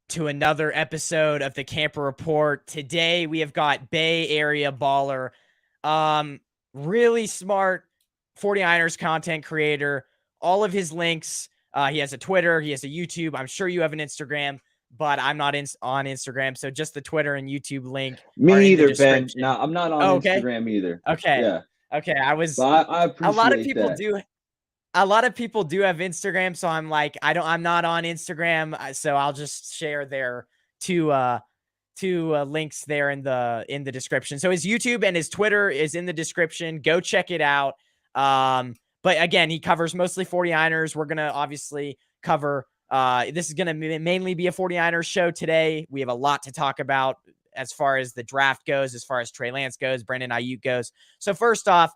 to another episode of the Camper Report. Today we have got Bay Area baller, really smart 49ers content creator. All of his links. He has a Twitter, he has a YouTube. I'm sure you have an Instagram, but I'm not on Instagram, so just the Twitter and YouTube link are Me in the either, Ben. description. No, I'm not on Oh, okay, Instagram either. okay, Yeah, okay. but I A lot of appreciate people that. do have Instagram, so I'm like, I'm not on Instagram, so I'll just share their two links there in the description. So his YouTube and his Twitter is in the description. Go check it out. But again, he covers mostly 49ers. We're gonna obviously cover this is gonna mainly be a 49ers show today. We have a lot to talk about as far as the draft goes, as far as Trey Lance goes, Brandon Aiyuk goes. So first off,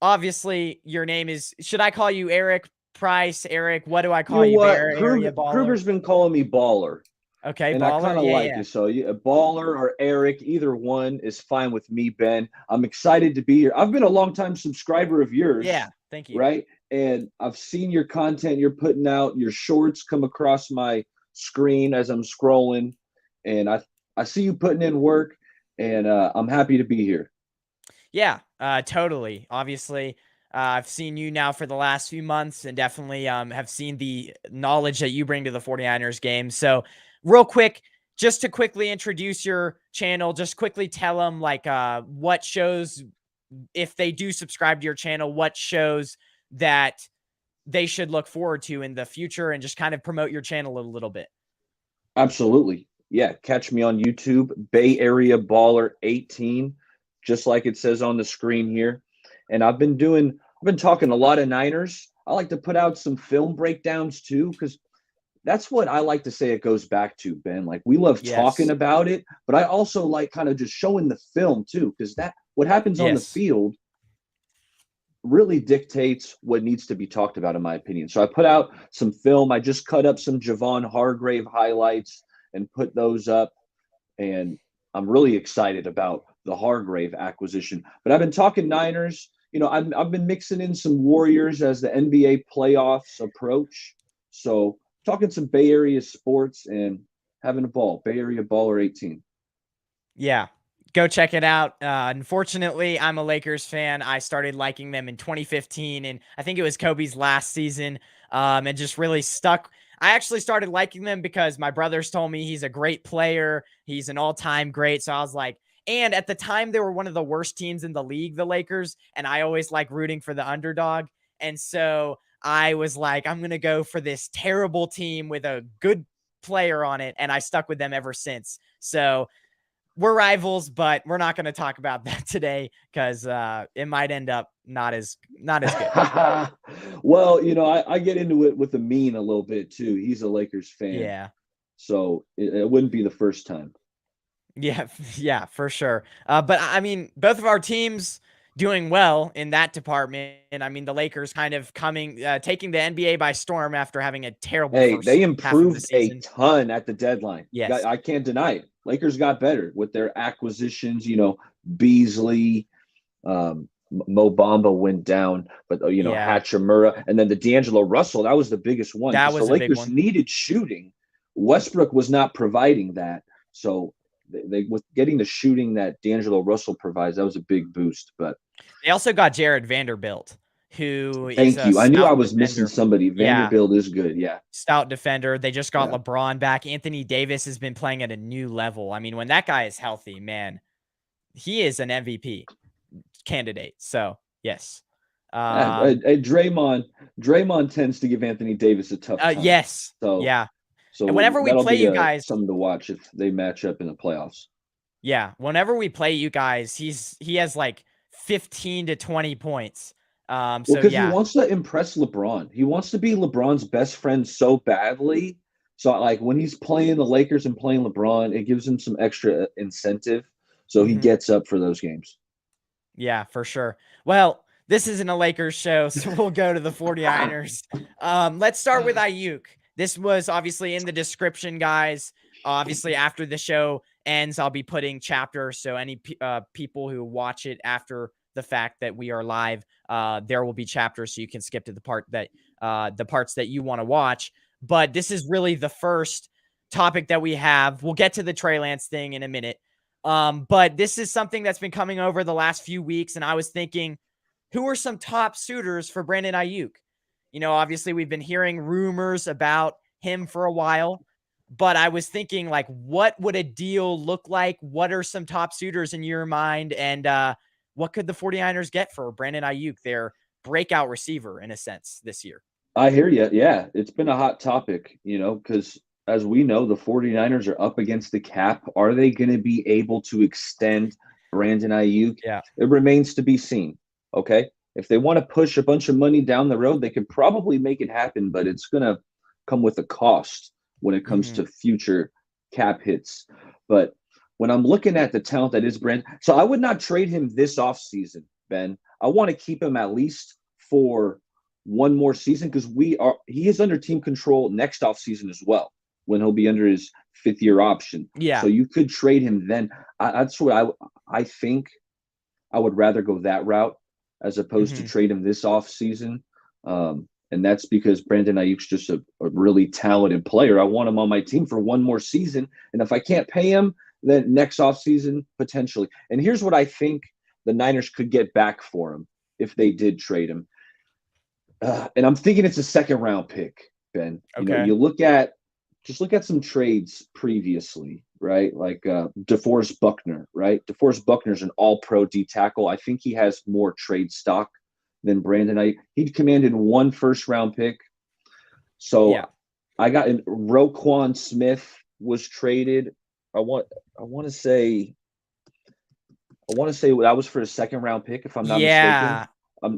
obviously, your name is, should I call you Eric Price? Eric, what do I You call know you? what? Bear Area baller? Kruger's been calling me baller, Okay, and I baller. kind of Yeah, like yeah. it. So baller or Eric, either one is fine with me, Ben. I'm excited to be here. I've been a long time subscriber of yours, Yeah, thank you. right? And I've seen your content you're putting out. Your shorts come across my screen as I'm scrolling, and I see you putting in work, and I'm happy to be here. Yeah, totally. Obviously, I've seen you now for the last few months and definitely have seen the knowledge that you bring to the 49ers game. So, real quick, just to quickly introduce your channel, just quickly tell them like what shows, if they do subscribe to your channel, what shows that they should look forward to in the future, and just kind of promote your channel a little bit. Absolutely. Yeah, catch me on YouTube, Bay Area Baller 18, just like it says on the screen here. And I've been talking a lot of Niners. I like to put out some film breakdowns too, because that's what I like to say it goes back to, Ben. Like we love talking Yes. about it, but I also like kind of just showing the film too, because that what happens on the Yes. field really dictates what needs to be talked about, in my opinion. So I put out some film. I just cut up some Javon Hargrave highlights and put those up. And I'm really excited about the Hargrave acquisition. But I've been talking Niners. I've been mixing in some Warriors as the NBA playoffs approach. So talking some Bay Area sports and having a ball. Bay Area Baller 18. Yeah. Go check it out. Unfortunately, I'm a Lakers fan. I started liking them in 2015, and I think it was Kobe's last season, and just really stuck. I actually started liking them because my brothers told me he's a great player. He's an all-time great. So I was like, and at the time, they were one of the worst teams in the league, the Lakers, and I always like rooting for the underdog. And so I was like, I'm going to go for this terrible team with a good player on it, and I stuck with them ever since. So we're rivals, but we're not going to talk about that today because it might end up not as good. Well, I get into it with the mean a little bit too. He's a Lakers fan, Yeah. so it wouldn't be the first time. Yeah. Yeah, for sure. But I mean, both of our teams doing well in that department. And I mean, the Lakers kind of taking the NBA by storm after having a terrible Hey, first they half of the improved a season. ton at the deadline. Yes. I can't deny it. Lakers got better with their acquisitions. Beasley, Mo Bamba went down, but Yeah. Hachimura, and then the D'Angelo Russell. That was the biggest one That because the was a big Lakers one. needed shooting. Westbrook was not providing that, so they with getting the shooting that D'Angelo Russell provides, that was a big boost. But They also got Jared Vanderbilt, who is thank a you. I knew I stout was missing defender. somebody. Yeah. Vanderbilt is good. Yeah. Stout defender. They just got Yeah. LeBron back. Anthony Davis has been playing at a new level. I mean, when that guy is healthy, man, he is an MVP candidate. So, yes. Draymond tends to give Anthony Davis a tough time. Yes. So Yeah. And so whenever we that'll play be you guys, something to watch if they match up in the playoffs. yeah, whenever we play you guys, he has like 15 to 20 points. Well, So because he yeah. wants to impress LeBron. He wants to be LeBron's best friend so badly. So like when he's playing the Lakers and playing LeBron, it gives him some extra incentive. So he Mhm. gets up for those games. Yeah, for sure. Well, this isn't a Lakers show, so we'll go to the 49ers. Let's start with Aiyuk. This was obviously in the description, guys. Obviously, after the show ends, I'll be putting chapters. So any people who watch it after the fact that we are live, there will be chapters, so you can skip to the parts that you want to watch. But this is really the first topic that we have. We'll get to the Trey Lance thing in a minute. But this is something that's been coming over the last few weeks, and I was thinking, who are some top suitors for Brandon Aiyuk? Obviously we've been hearing rumors about him for a while, but I was thinking, like, what would a deal look like? What are some top suitors in your mind? And what could the 49ers get for Brandon Aiyuk, their breakout receiver in a sense this year? I hear you. Yeah, it's been a hot topic, because as we know, the 49ers are up against the cap. Are they going to be able to extend Brandon Aiyuk? Yeah. It remains to be seen. Okay. If they want to push a bunch of money down the road, they could probably make it happen, but it's going to come with a cost when it comes to future cap hits. But when I'm looking at the talent that is Brandon, so I would not trade him this offseason, Ben. I want to keep him at least for one more season because he is under team control next offseason as well when he'll be under his 5th-year option. Yeah. So you could trade him then. That's what I think I would rather go that route as opposed to trade him this offseason. And that's because Brandon Aiyuk's just a really talented player. I want him on my team for one more season. And if I can't pay him, then next offseason, potentially. And here's what I think the Niners could get back for him if they did trade him. And I'm thinking it's a 2nd-round pick, Ben. Okay. You look at some trades previously, right? Like DeForest Buckner, right? DeForest Buckner's an all-pro D tackle. I think he has more trade stock than Brandon Aiyuk. He commanded 1 first-round pick. So yeah. I got Roquan Smith was traded. I want to say that was for a 2nd-round pick, if I'm not mistaken.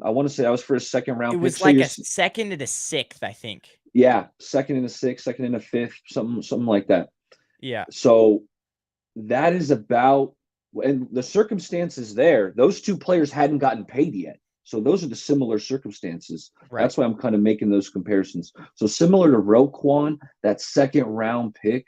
I want to say that was for a 2nd-round pick. It was like a 2nd and a 6th, I think. Yeah, 2nd and a 6th, 2nd and a 5th, something like that. Yeah. So that is about, and the circumstances there, those 2 players hadn't gotten paid yet. So those are the similar circumstances. Right. That's why I'm kind of making those comparisons. So similar to Roquan, that 2nd-round pick,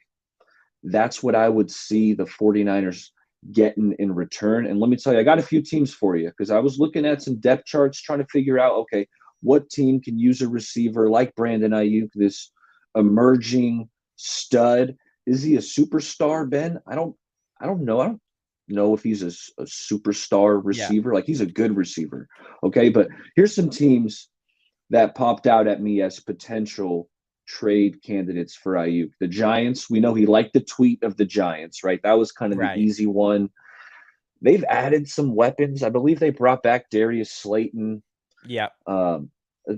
that's what I would see the 49ers getting in return. And let me tell you, I got a few teams for you because I was looking at some depth charts trying to figure out, okay, what team can use a receiver like Brandon Aiyuk, this emerging stud? Is he a superstar, Ben? I don't know. I don't know if he's a superstar receiver. Yeah. Like, he's a good receiver. Okay, but here's some teams that popped out at me as potential trade candidates for Aiyuk. The Giants, we know he liked the tweet of the Giants, right? That was kind of the easy one. They've added some weapons. I believe they brought back Darius Slayton. Yeah.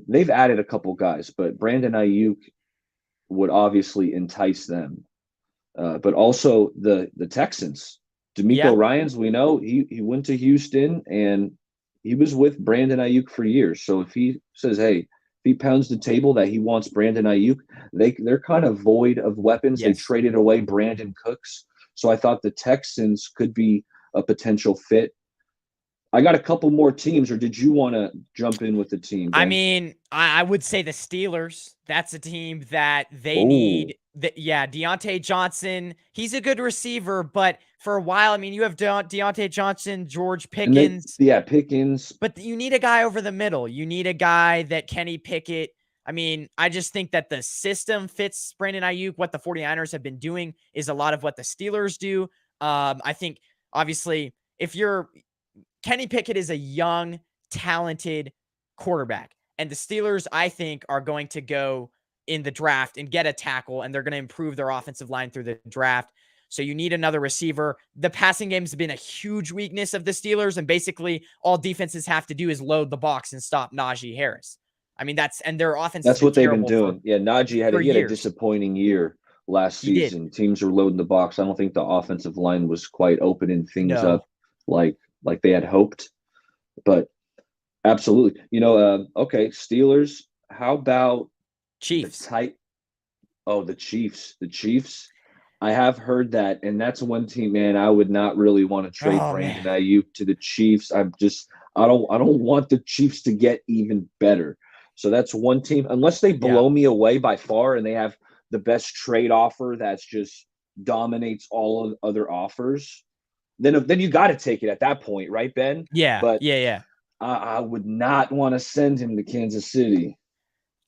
They've added a couple guys, but Brandon Aiyuk would obviously entice them. But also the Texans. DeMeco Ryans, we know he went to Houston and he was with Brandon Aiyuk for years. So if he says, hey, if he pounds the table that he wants Brandon Aiyuk, they're kind of void of weapons. Yes. They traded away Brandon Cooks. So I thought the Texans could be a potential fit. I got a couple more teams, or did you want to jump in with the team, Ben? I mean, I would say the Steelers. That's a team that they need. Deontay Johnson, he's a good receiver, but for a while, I mean, you have Deontay Johnson, George Pickens. Pickens. But you need a guy over the middle. You need a guy that Kenny Pickett. I mean, I just think that the system fits Brandon Aiyuk. What the 49ers have been doing is a lot of what the Steelers do. I think, obviously, Kenny Pickett is a young, talented quarterback. And the Steelers, I think, are going to go in the draft and get a tackle, and they're going to improve their offensive line through the draft. So you need another receiver. The passing game has been a huge weakness of the Steelers, and basically all defenses have to do is load the box and stop Najee Harris. I mean, and their offense. That's what they've been doing. Najee had a disappointing year last season. Teams were loading the box. I don't think the offensive line was quite opening things up like they had hoped. But absolutely. Okay, Steelers. How about Chiefs? The Chiefs. The Chiefs. I have heard that, and that's one team, man, I would not really want to trade Brandon Aiyuk to the Chiefs. I don't want the Chiefs to get even better. So that's one team, unless they blow me away by far and they have the best trade offer that's just dominates all of other offers. Then you got to take it at that point, right, Ben? Yeah. But yeah. I would not want to send him to Kansas City.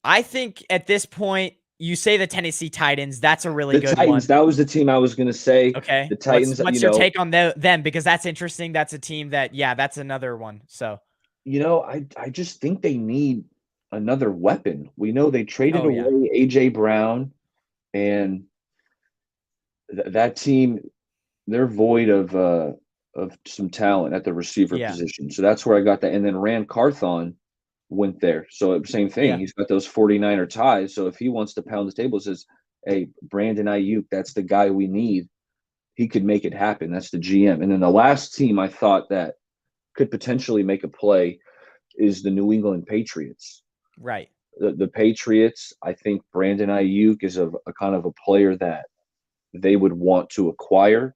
I think at this point, you say the Tennessee Titans. That's a really The good Titans, one. that was the team I was going to say. Okay. The Titans, What's your take on them? Because that's interesting. That's a team that, yeah, that's another one. So, I just think they need another weapon. We know they traded oh yeah. away AJ Brown, and that team, they're void of some talent at the receiver Yeah. position. So that's where I got that. And then Rand Carthon went there. So same thing. Yeah. He's got those 49er ties. So if he wants to pound the table, says, hey, Brandon Aiyuk, that's the guy we need. He could make it happen. That's the GM. And then the last team I thought that could potentially make a play is the New England Patriots. Right. The Patriots, I think Brandon Aiyuk is a kind of a player that they would want to acquire.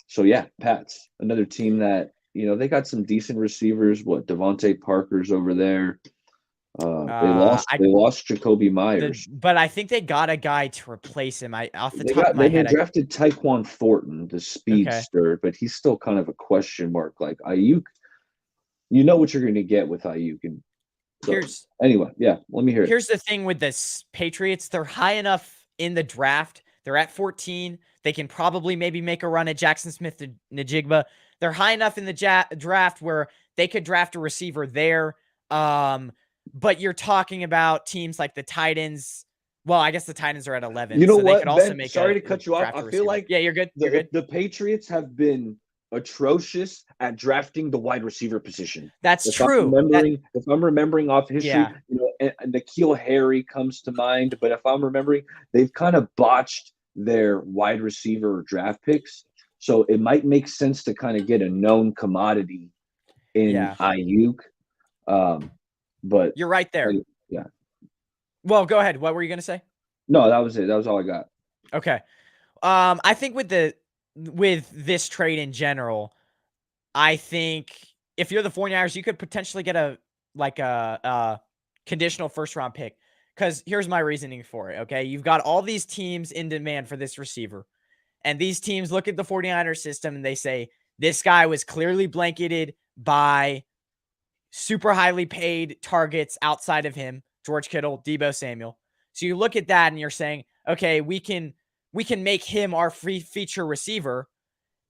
So yeah, Pats, another team that they got some decent receivers. What Devontae Parker's over there. They lost. I They lost Jacoby Myers. but I think they got a guy to replace him. I off the They top of got my they head, drafted Tyquan Thornton, the okay. speedster, but he's still kind of a question mark. Like Ayuk, you know what you're going to get with Ayuk. And so, anyway, yeah, let me hear it. Here's the thing with this Patriots. They're high enough in the draft. They're at 14. They can probably maybe make a run at Jackson Smith-Njigba. They're high enough in the draft where they could draft a receiver there. But you're talking about teams like the Titans. Well, I guess the Titans are at 11. You know so what, they could also Ben? make Sorry to cut you off. draft a I feel receiver. like yeah, you're good. You're good. the Patriots have been atrocious at drafting the wide receiver position. That's If true. If I'm remembering off history, N'Keal Harry comes to mind. But if I'm remembering, they've kind of botched their wide receiver draft picks. So it might make sense to kind of get a known commodity in Ayuk. But you're right there. Yeah. Well, go ahead. What were you going to say? No, that was it. That was all I got. Okay. I think with this trade in general, I think if you're the 49ers, you could potentially get a conditional first round pick. Because here's my reasoning for it. Okay. You've got all these teams in demand for this receiver. And these teams look at the 49ers system and they say, this guy was clearly blanketed by super highly paid targets outside of him, George Kittle, Deebo Samuel. So you look at that and you're saying, okay, we can make him our free feature receiver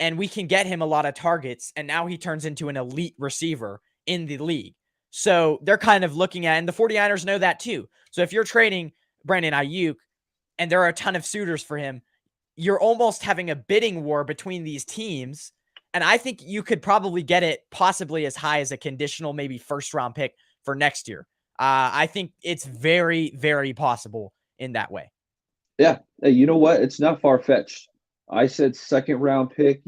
and we can get him a lot of targets. And now he turns into an elite receiver in the league. So they're kind of looking at, and the 49ers know that too. So if you're trading Brandon Aiyuk and there are a ton of suitors for him, you're almost having a bidding war between these teams. And I think you could probably get it possibly as high as a conditional, maybe first round pick for next year. I think it's very, very possible in that way. Yeah. Hey, you know what? It's not far fetched. I said second round pick,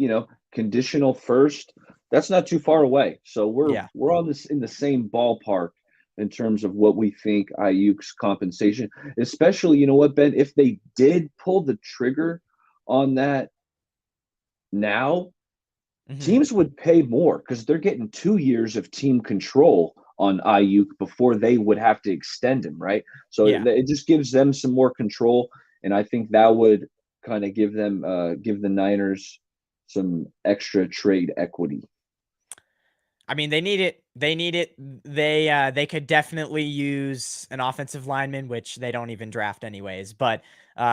conditional first. That's not too far away. So we're on this in the same ballpark in terms of what we think Ayuk's compensation, especially, you know what, Ben, if they did pull the trigger on that now, teams would pay more because they're getting 2 years of team control on Aiyuk before they would have to extend him, right? So it just gives them some more control, and I think that would kind of give the Niners some extra trade equity. I mean, they need it. They need it. They could definitely use an offensive lineman, which they don't even draft anyways, but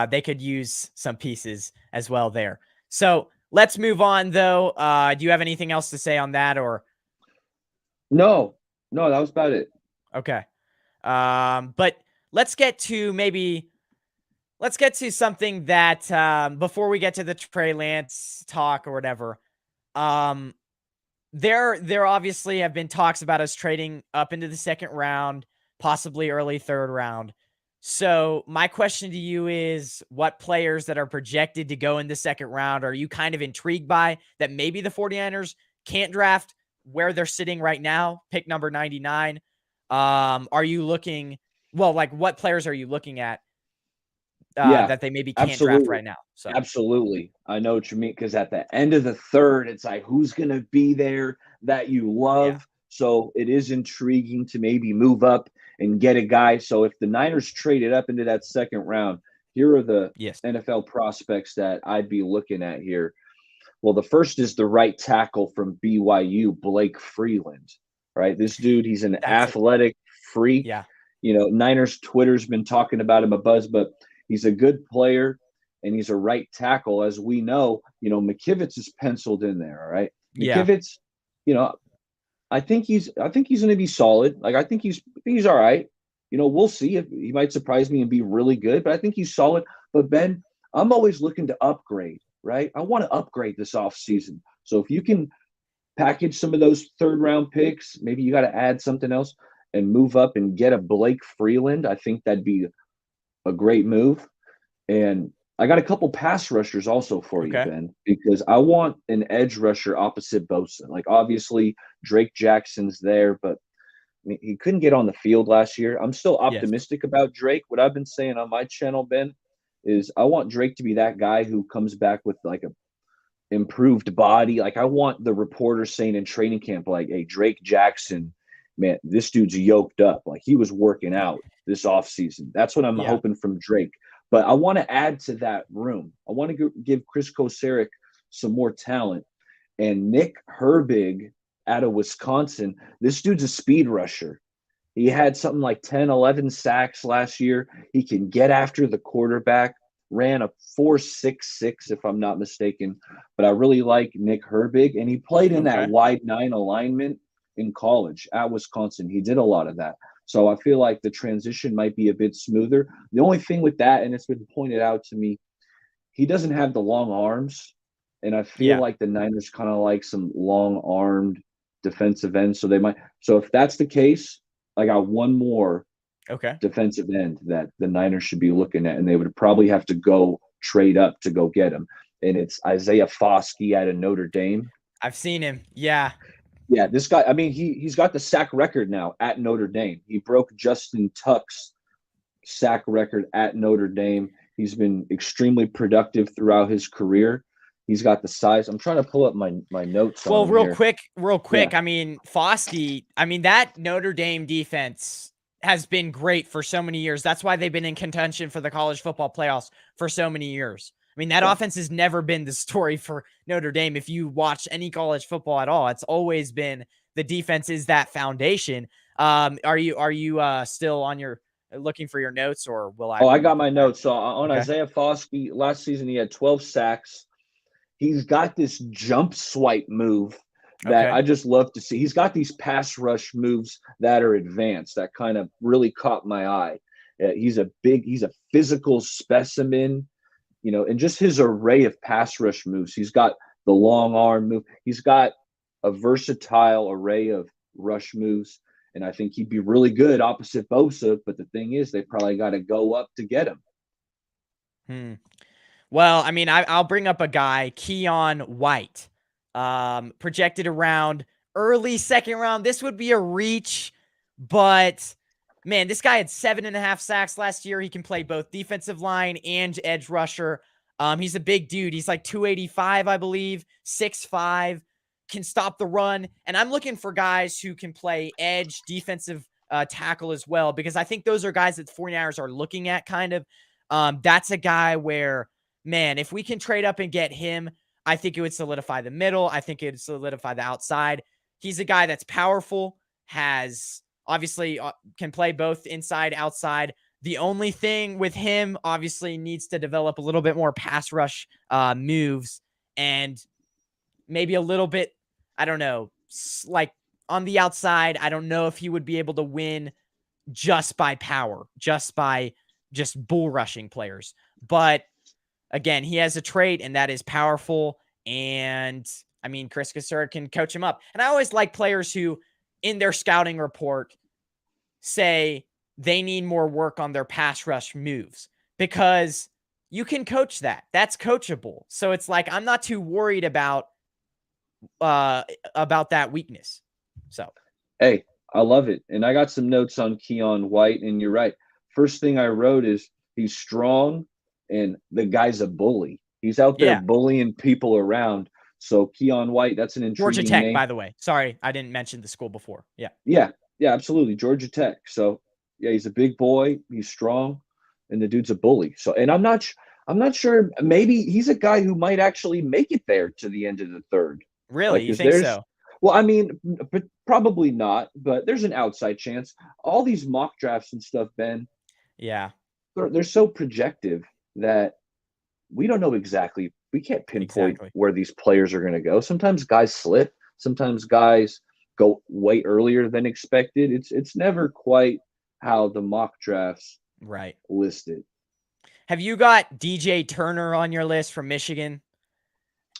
they could use some pieces as well there. So let's move on though. Do you have anything else to say on that or? No, that was about it. Okay. But let's get to something that before we get to the Trey Lance talk or whatever. There obviously have been talks about us trading up into the second round, possibly early third round. So my question to you is, what players that are projected to go in the second round are you kind of intrigued by that maybe the 49ers can't draft where they're sitting right now, pick number 99? Are you looking, what players are you looking at that they maybe can't draft right now? So absolutely, I know what you mean, because at the end of the third, it's like who's going to be there that you love. Yeah. So it is intriguing to maybe move up and get a guy. So if the Niners traded up into that second round, here are the NFL prospects that I'd be looking at here. Well, the first is the right tackle from BYU, Blake Freeland. Right, this dude, he's an athletic freak. Yeah. Niners Twitter's been talking about him a buzz, but he's a good player and he's a right tackle. As we know, McKivitz is penciled in there. All right. Yeah. McKivitz, I think he's going to be solid. Like, I think he's all right. We'll see if he might surprise me and be really good, but I think he's solid. But Ben, I'm always looking to upgrade, right? I want to upgrade this offseason. So if you can package some of those third round picks, maybe you got to add something else and move up and get a Blake Freeland. I think that'd be a great move. And I got a couple pass rushers also for you, Ben, because I want an edge rusher opposite Bosa. Like, obviously, Drake Jackson's there, but he couldn't get on the field last year. I'm still optimistic about Drake. What I've been saying on my channel, Ben, is I want Drake to be that guy who comes back with like a improved body. Like, I want the reporters saying in training camp, like, hey, Drake Jackson, man, this dude's yoked up. Like, he was working out this offseason. That's what I'm hoping from Drake. But I want to add to that room. I want to give Chris Kocurek some more talent. And Nick Herbig out of Wisconsin, this dude's a speed rusher. He had something like 10, 11 sacks last year. He can get after the quarterback, ran a 4.66, if I'm not mistaken. But I really like Nick Herbig. And he played in that wide 9 alignment in college at Wisconsin. He did a lot of that. So I feel like the transition might be a bit smoother. The only thing with that, and it's been pointed out to me, he doesn't have the long arms. And I feel like the Niners kind of like some long-armed defensive ends. So if that's the case, I got one more defensive end that the Niners should be looking at, and they would probably have to go trade up to go get him. And it's Isaiah Foskey out of Notre Dame. I've seen him. Yeah. Yeah, this guy, I mean, he's got the sack record now at Notre Dame. He broke Justin Tuck's sack record at Notre Dame. He's been extremely productive throughout his career. He's got the size. I'm trying to pull up my notes. Well, real quick. Yeah. I mean, Foskey, that Notre Dame defense has been great for so many years. That's why they've been in contention for the college football playoffs for so many years. I mean, that offense has never been the story for Notre Dame. If you watch any college football at all, it's always been the defense is that foundation. Are you still on your looking for your notes, or will I? Oh, I got my notes. So on Isaiah Foskey, last season he had 12 sacks. He's got this jump swipe move that I just love to see. He's got these pass rush moves that are advanced that kind of really caught my eye. He's a physical specimen. And just his array of pass rush moves. He's got the long arm move. He's got a versatile array of rush moves. And I think he'd be really good opposite Bosa. But the thing is, they probably got to go up to get him. Well, I mean, I'll bring up a guy, Keon White, projected around early second round. This would be a reach, but man, this guy had 7.5 sacks last year. He can play both defensive line and edge rusher. He's a big dude. He's like 285, I believe, 6'5", can stop the run. And I'm looking for guys who can play edge, defensive tackle as well, because I think those are guys that the 49ers are looking at kind of. That's a guy where, man, if we can trade up and get him, I think it would solidify the middle. I think it would solidify the outside. He's a guy that's powerful, has obviously can play both inside, outside. The only thing with him, obviously, needs to develop a little bit more pass rush moves and maybe a little bit, I don't know, like on the outside. I don't know if he would be able to win just by power, just by bull rushing players. But again, he has a trait, and that is powerful. And I mean, Chris Kocurek can coach him up. And I always like players who, in their scouting report, say they need more work on their pass rush moves, because you can coach that. That's coachable. So it's like, I'm not too worried about that weakness. So, hey, I love it. And I got some notes on Keon White, and you're right. First thing I wrote is he's strong, and the guy's a bully. He's out there bullying people around. So Keon White, that's an intriguing Georgia Tech, name. by the way. Sorry, I didn't mention the school before. Yeah, absolutely. Georgia Tech. So yeah, he's a big boy. He's strong, and the dude's a bully. So, and I'm not sure. Maybe he's a guy who might actually make it there to the end of the third. Really, you think so? Well, I mean, probably not, but there's an outside chance. All these mock drafts and stuff, Ben, Yeah, they're so projective that we don't know exactly. We can't pinpoint exactly. where these players are going to go. Sometimes guys slip. Sometimes guys go way earlier than expected. It's never quite how the mock drafts Right. list it. Have you got DJ Turner on your list from Michigan?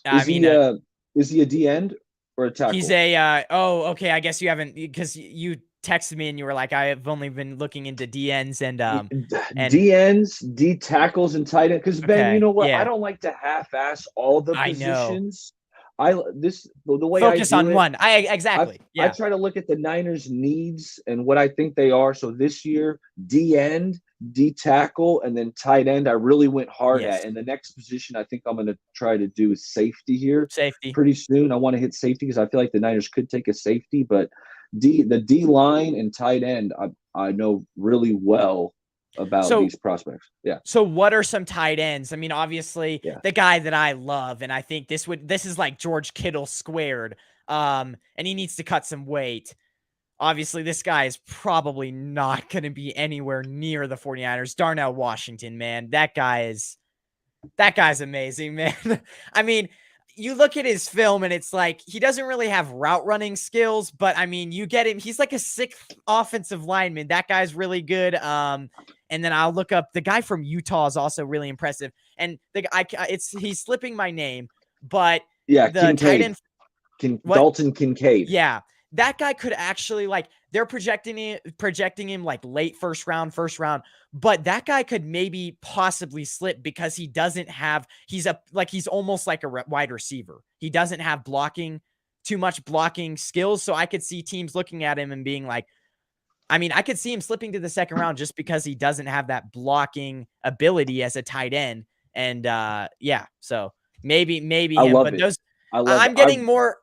I Is mean, he is he a D end or a he's tackle? a oh, okay. I guess you haven't, because you texted me and you were like, I have only been looking into DNs and D ends, D tackles, and tight end. Because Ben, you okay, know what? I yeah, don't like to half-ass all the I know. positions. The way I Focus do on it. one. I exactly. I Yeah. try to look at the Niners' needs and what I think they are. So this year, D end, D tackle, and then tight end, I really went hard Yes. at. And the next position I think I'm going to try to do is safety here Safety. pretty soon. I want to hit safety because I feel like the Niners could take a safety, but the D line and tight end, I know really well about So these prospects. Yeah. So what are some tight ends? I mean, obviously Yeah. the guy that I love, and I think this is like George Kittle squared. And he needs to cut some weight. Obviously, this guy is probably not going to be anywhere near the 49ers. Darnell Washington, man. That guy's amazing, man. I mean, you look at his film and it's like he doesn't really have route running skills, but I mean, you get him. He's like a sixth offensive lineman. That guy's really good. And then I'll look up the guy from Utah is also really impressive. And the guy, he's slipping my name, but Yeah. the tight Kincaid. end, what? Dalton Kincaid. Yeah, that guy could actually, like, they're projecting him like late first round, but that guy could maybe possibly slip because he doesn't have he's almost like a wide receiver. He doesn't have too much blocking skills, so I could see teams looking at him and being like, I mean, I could see him slipping to the second round just because he doesn't have that blocking ability as a tight end. And yeah, so maybe I him, love but it. those I love it.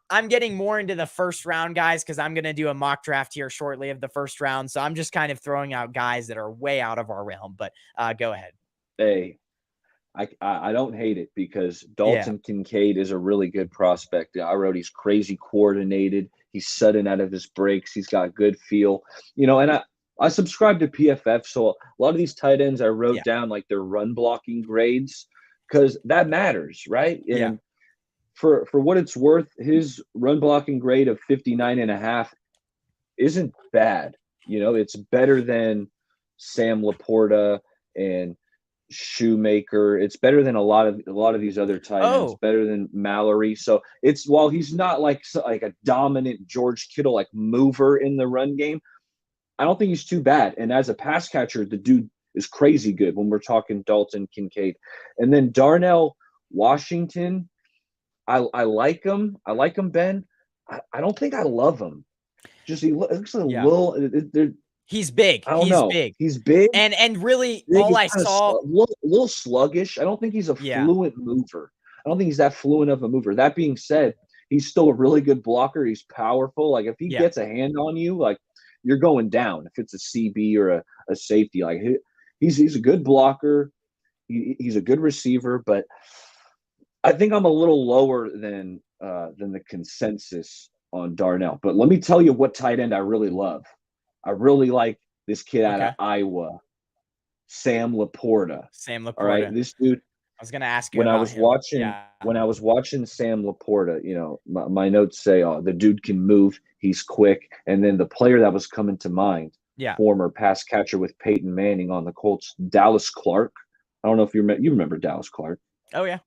I'm getting more into the first round guys because I'm gonna do a mock draft here shortly of the first round. So I'm just kind of throwing out guys that are way out of our realm. But go ahead. Hey, I don't hate it because Yeah. Dalton Kincaid is a really good prospect. I wrote he's crazy coordinated. He's sudden out of his breaks. He's got good feel, and I subscribe to PFF. So a lot of these tight ends I wrote Yeah. down like their run blocking grades because that matters, right? Yeah. And for what it's worth, his run blocking grade of 59.5 isn't bad. It's better than Sam Laporta and Shoemaker. It's better than a lot of these other tight ends. Oh, Better than Mallory. So it's while he's not like a dominant George Kittle like mover in the run game, I don't think he's too bad. And as a pass catcher, the dude is crazy good when we're talking Dalton Kincaid. And then Darnell Washington, I like him. I like him, Ben. I don't think I love him. Just he looks a yeah. little. He's big. I don't He's know. big. He's big. And really Big. all He's I kind of saw, little sluggish. I don't think he's a yeah. fluent mover. I don't think he's that fluent of a mover. That being said, he's still a really good blocker. He's powerful. Like if he Yeah. gets a hand on you, like you're going down. If it's a CB or a safety, like he's a good blocker. He's a good receiver, but I think I'm a little lower than the consensus on Darnell. But let me tell you what tight end I really love. I really like this kid out of Okay. Iowa, Sam Laporta. Sam All right, Laporta. this dude. I was gonna ask you When I about was him. watching Yeah. when I was watching Sam Laporta, my notes say, "Oh, the dude can move. He's quick." And then the player that was coming to mind, Yeah. former pass catcher with Peyton Manning on the Colts, Dallas Clark. I don't know if you remember Dallas Clark. Oh yeah.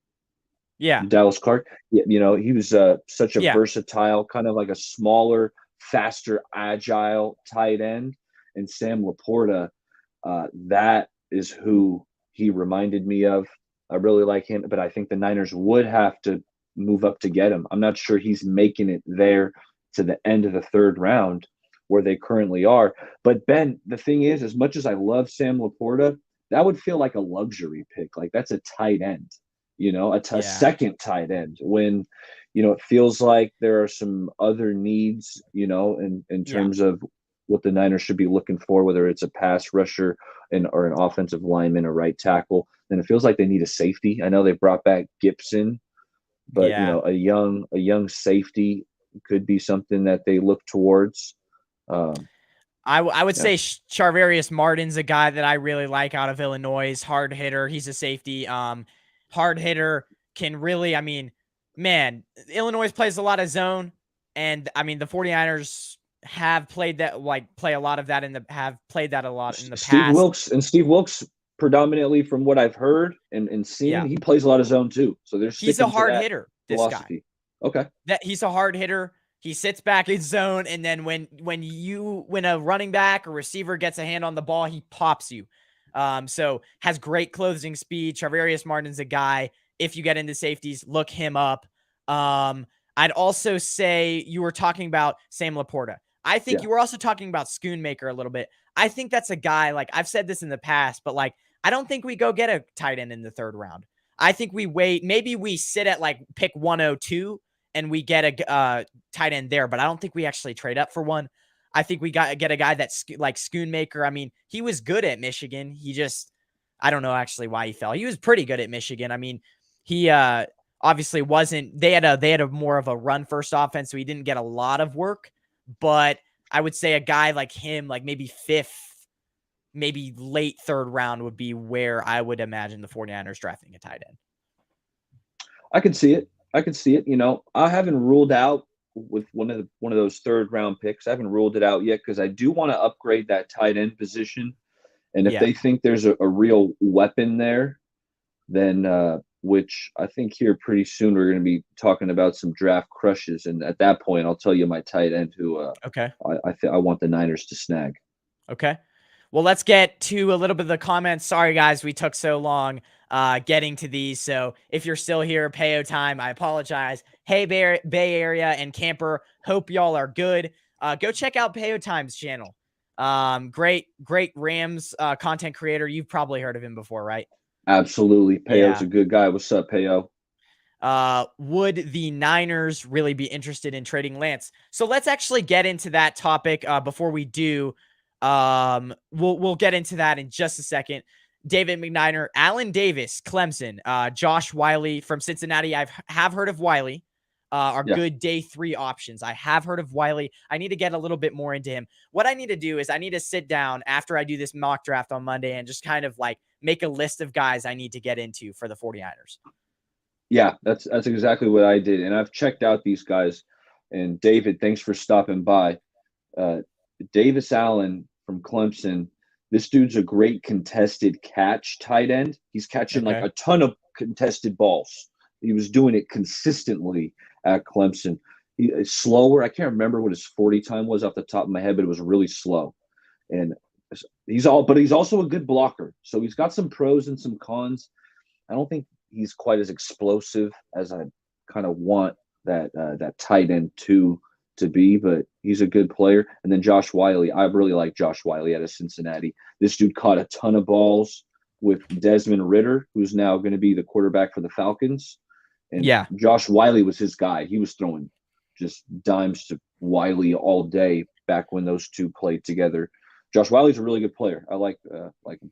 Yeah. Dallas Clark. He was such a Yeah. versatile, kind of like a smaller, faster, agile tight end. And Sam Laporta, that is who he reminded me of. I really like him, but I think the Niners would have to move up to get him. I'm not sure he's making it there to the end of the third round where they currently are. But Ben, the thing is, as much as I love Sam Laporta, that would feel like a luxury pick. Like that's a tight end, a Yeah. second tight end when, it feels like there are some other needs, in Yeah. terms of what the Niners should be looking for, whether it's a pass rusher or an offensive lineman, a right tackle. Then it feels like they need a safety. I know they brought back Gibson, but Yeah. a young safety could be something that they look towards. I would Yeah. say Charvarius Martin's a guy that I really like out of Illinois. Hard hitter. He's a safety. Hard hitter can really, I mean, man, Illinois plays a lot of zone. And I mean, the 49ers have played that, like play a lot of that have played that a lot in the past. Steve Wilks predominantly from what I've heard and seen, Yeah. he plays a lot of zone too. So they're He's a sticking to hard that hitter, this guy. philosophy. Okay. That he's a hard hitter. He sits back in zone, and then when a running back or receiver gets a hand on the ball, he pops you. So has great closing speed. Charvarius Martin's a guy. If you get into safeties, look him up. I'd also say you were talking about Sam Laporta. I think you were also talking about Schoonmaker a little bit. I think that's a guy, like I've said this in the past, but like I don't think we go get a tight end in the third round. I think we wait. Maybe we sit at like pick 102 and we get a tight end there, but I don't think we actually trade up for one. I think we get a guy that's like Schoonmaker. I mean, he was good at Michigan. He just, I don't know actually why he fell. He was pretty good at Michigan. I mean, he obviously wasn't. They had a more of a run first offense, so he didn't get a lot of work. But I would say a guy like him, like maybe fifth, maybe late third round would be where I would imagine the 49ers drafting a tight end. I can see it. You know, I haven't ruled out with one of those third round picks. I haven't ruled it out yet because I do want to upgrade that tight end position. And if they think there's a real weapon there, then which I think here pretty soon we're going to be talking about some draft crushes. And at that point, I'll tell you my tight end who I want the Niners to snag. Okay. Well, let's get to a little bit of the comments. Sorry, guys, we took so long getting to these. So if you're still here, Payo time, I apologize. Hey, Bay Area and Camper, hope y'all are good. Go check out Payo Time's channel. Great Rams content creator. You've probably heard of him before, right? Absolutely. Payo's a good guy. What's up, Payo? Would the Niners really be interested in trading Lance? So let's actually get into that topic before we do. We'll get into that in just a second. David McNiner, Alan Davis, Clemson, Josh Wiley from Cincinnati. I have heard of Wiley. Are good day 3 options. I have heard of Wiley. I need to get a little bit more into him. What I need to do is I need to sit down after I do this mock draft on Monday and just kind of like make a list of guys I need to get into for the 49ers. Yeah, that's exactly what I did. And I've checked out these guys. And David, thanks for stopping by. Davis Allen from Clemson. This dude's a great contested catch tight end. He's catching like a ton of contested balls. He was doing it consistently at Clemson. He is slower. I can't remember what his 40 time was off the top of my head, but it was really slow. And he's also a good blocker. So he's got some pros and some cons. I don't think he's quite as explosive as I kind of want that tight end to be, but he's a good player. And then Josh Wiley. I really like Josh Wiley out of Cincinnati. This dude caught a ton of balls with Desmond Ridder, who's now going to be the quarterback for the Falcons. And Josh Wiley was his guy. He was throwing just dimes to Wiley all day back when those two played together. Josh Wiley's a really good player. I like him.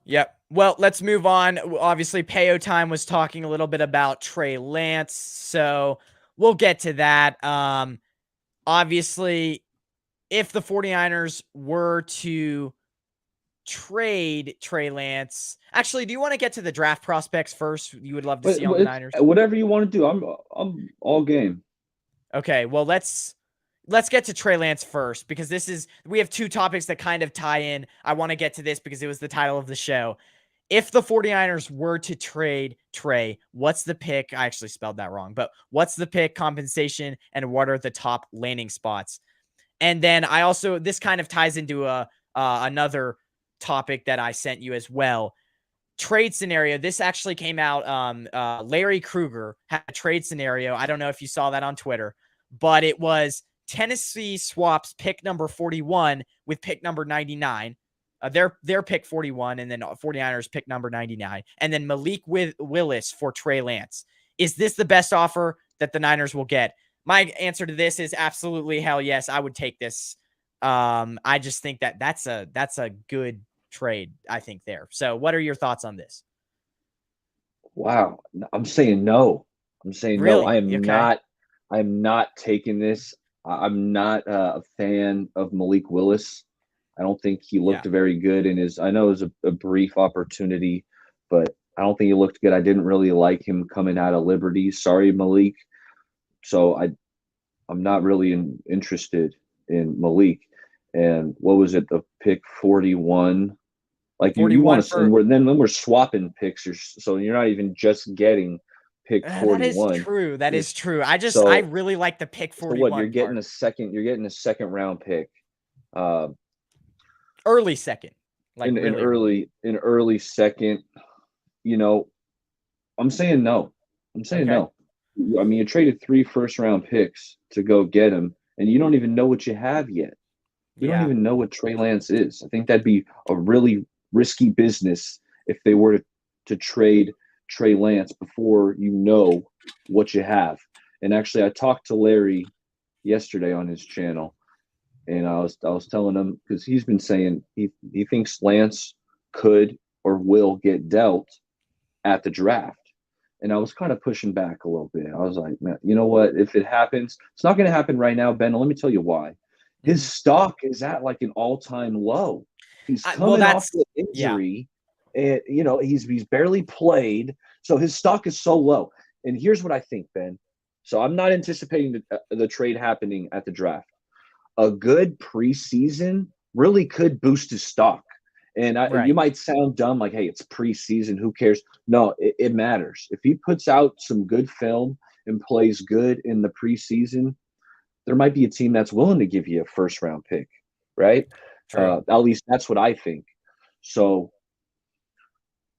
Yep. Well, let's move on. Obviously, Payo Time was talking a little bit about Trey Lance, so we'll get to that. Obviously, if the 49ers were to trade Trey Lance, actually, do you want to get to the draft prospects first? You would love to see on the Niners. Whatever you want to do, I'm all game. Okay, well let's get to Trey Lance first because we have 2 topics that kind of tie in. I want to get to this because it was the title of the show. If the 49ers were to trade Trey, what's the pick? I actually spelled that wrong, but what's the pick, compensation, and what are the top landing spots? And then this kind of ties into another topic that I sent you as well. Trade scenario. This actually came out. Larry Krueger had a trade scenario. I don't know if you saw that on Twitter, but it was Tennessee swaps pick number 41 with pick number 99. Their pick 41, and then 49ers pick number 99, and then Malik Willis for Trey Lance. Is this the best offer that the Niners will get? My answer to this is absolutely hell yes. I would take this. I just think that's a good trade, I think there. So what are your thoughts on this? Wow. I'm saying no. Really? I am not. I'm not taking this. I'm not a fan of Malik Willis. I don't think he Yeah. looked very good in his. I know it was a brief opportunity, but I don't think he looked good. I didn't really like him coming out of Liberty. Sorry, Malik. So I'm not really interested in Malik. And what was it? The pick 41. Like you 41 want to, and for then we're swapping picks, so you're not even just getting pick that is 41. true. That is true. I So really like the pick so what? You're 41 getting part. a second. You're getting a second round pick. Uh, Early second. Like in really early. early second. You know, I'm saying no. I'm saying Okay. no. I mean, you traded 3 first round picks to go get him, and you don't even know what you have yet. We don't Yeah. even know what Trey Lance is. I think that'd be a really risky business if they were to trade Trey Lance before you know what you have. And actually, I talked to Larry yesterday on his channel, and I was telling him because he's been saying he thinks Lance could or will get dealt at the draft. And I was kind of pushing back a little bit. I was like, man, you know what? If it happens, it's not going to happen right now, Ben. Let me tell you why. His Mhm. stock is at like an all-time low. He's Well, coming off that's the yeah. injury, and he's barely played, so his stock is so low. And here's what I think, Ben. So I'm not anticipating the trade happening at the draft. A good preseason really could boost his stock. And you Right. might sound dumb, like, hey, it's preseason. Who cares? No, it matters. If he puts out some good film and plays good in the preseason, there might be a team that's willing to give you a first round pick, right? True. At least that's what I think. So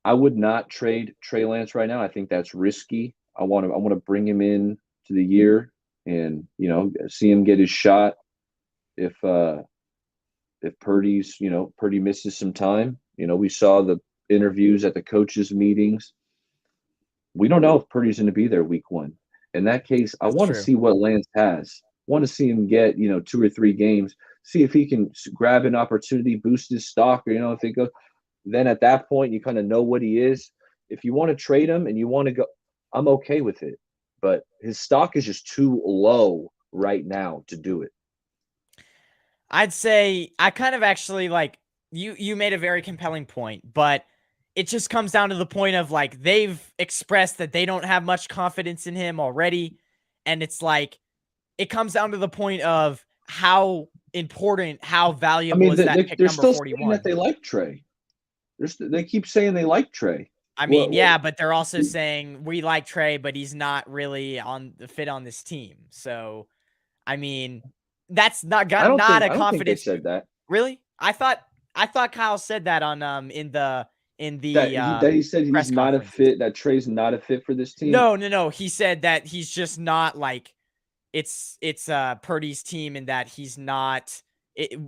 I would not trade Trey Lance right now. I think that's risky. I want to bring him in to the year and see him get his shot if Purdy misses some time. We saw the interviews at the coaches meetings. We don't know if Purdy's going to be there week 1. In that case, I That's want to true. see what Lance has. I want to see him get 2 or 3 games, see if he can grab an opportunity, boost his stock, or if it goes. Then at that point, you kind of know what he is. If you want to trade him and you want to go, I'm okay with it. But his stock is just too low right now to do it. I'd say I kind of actually like you made a very compelling point, but it just comes down to the point of like they've expressed that they don't have much confidence in him already, and it's like it comes down to the point of how important, how I valuable mean, is that pick they're number still saying that 41? they like Trey. They keep saying they like Trey. I mean, What yeah, but they're also saying we like Trey, but he's not really on the fit on this team. So, I mean, that's not got not a I don't think they confidence. said that. Really? I thought Kyle said that on in the That he said he's press not a conferences. fit. That Trey's not a fit for this team. No, no, no. He said that he's just not like it's Purdy's team and that he's not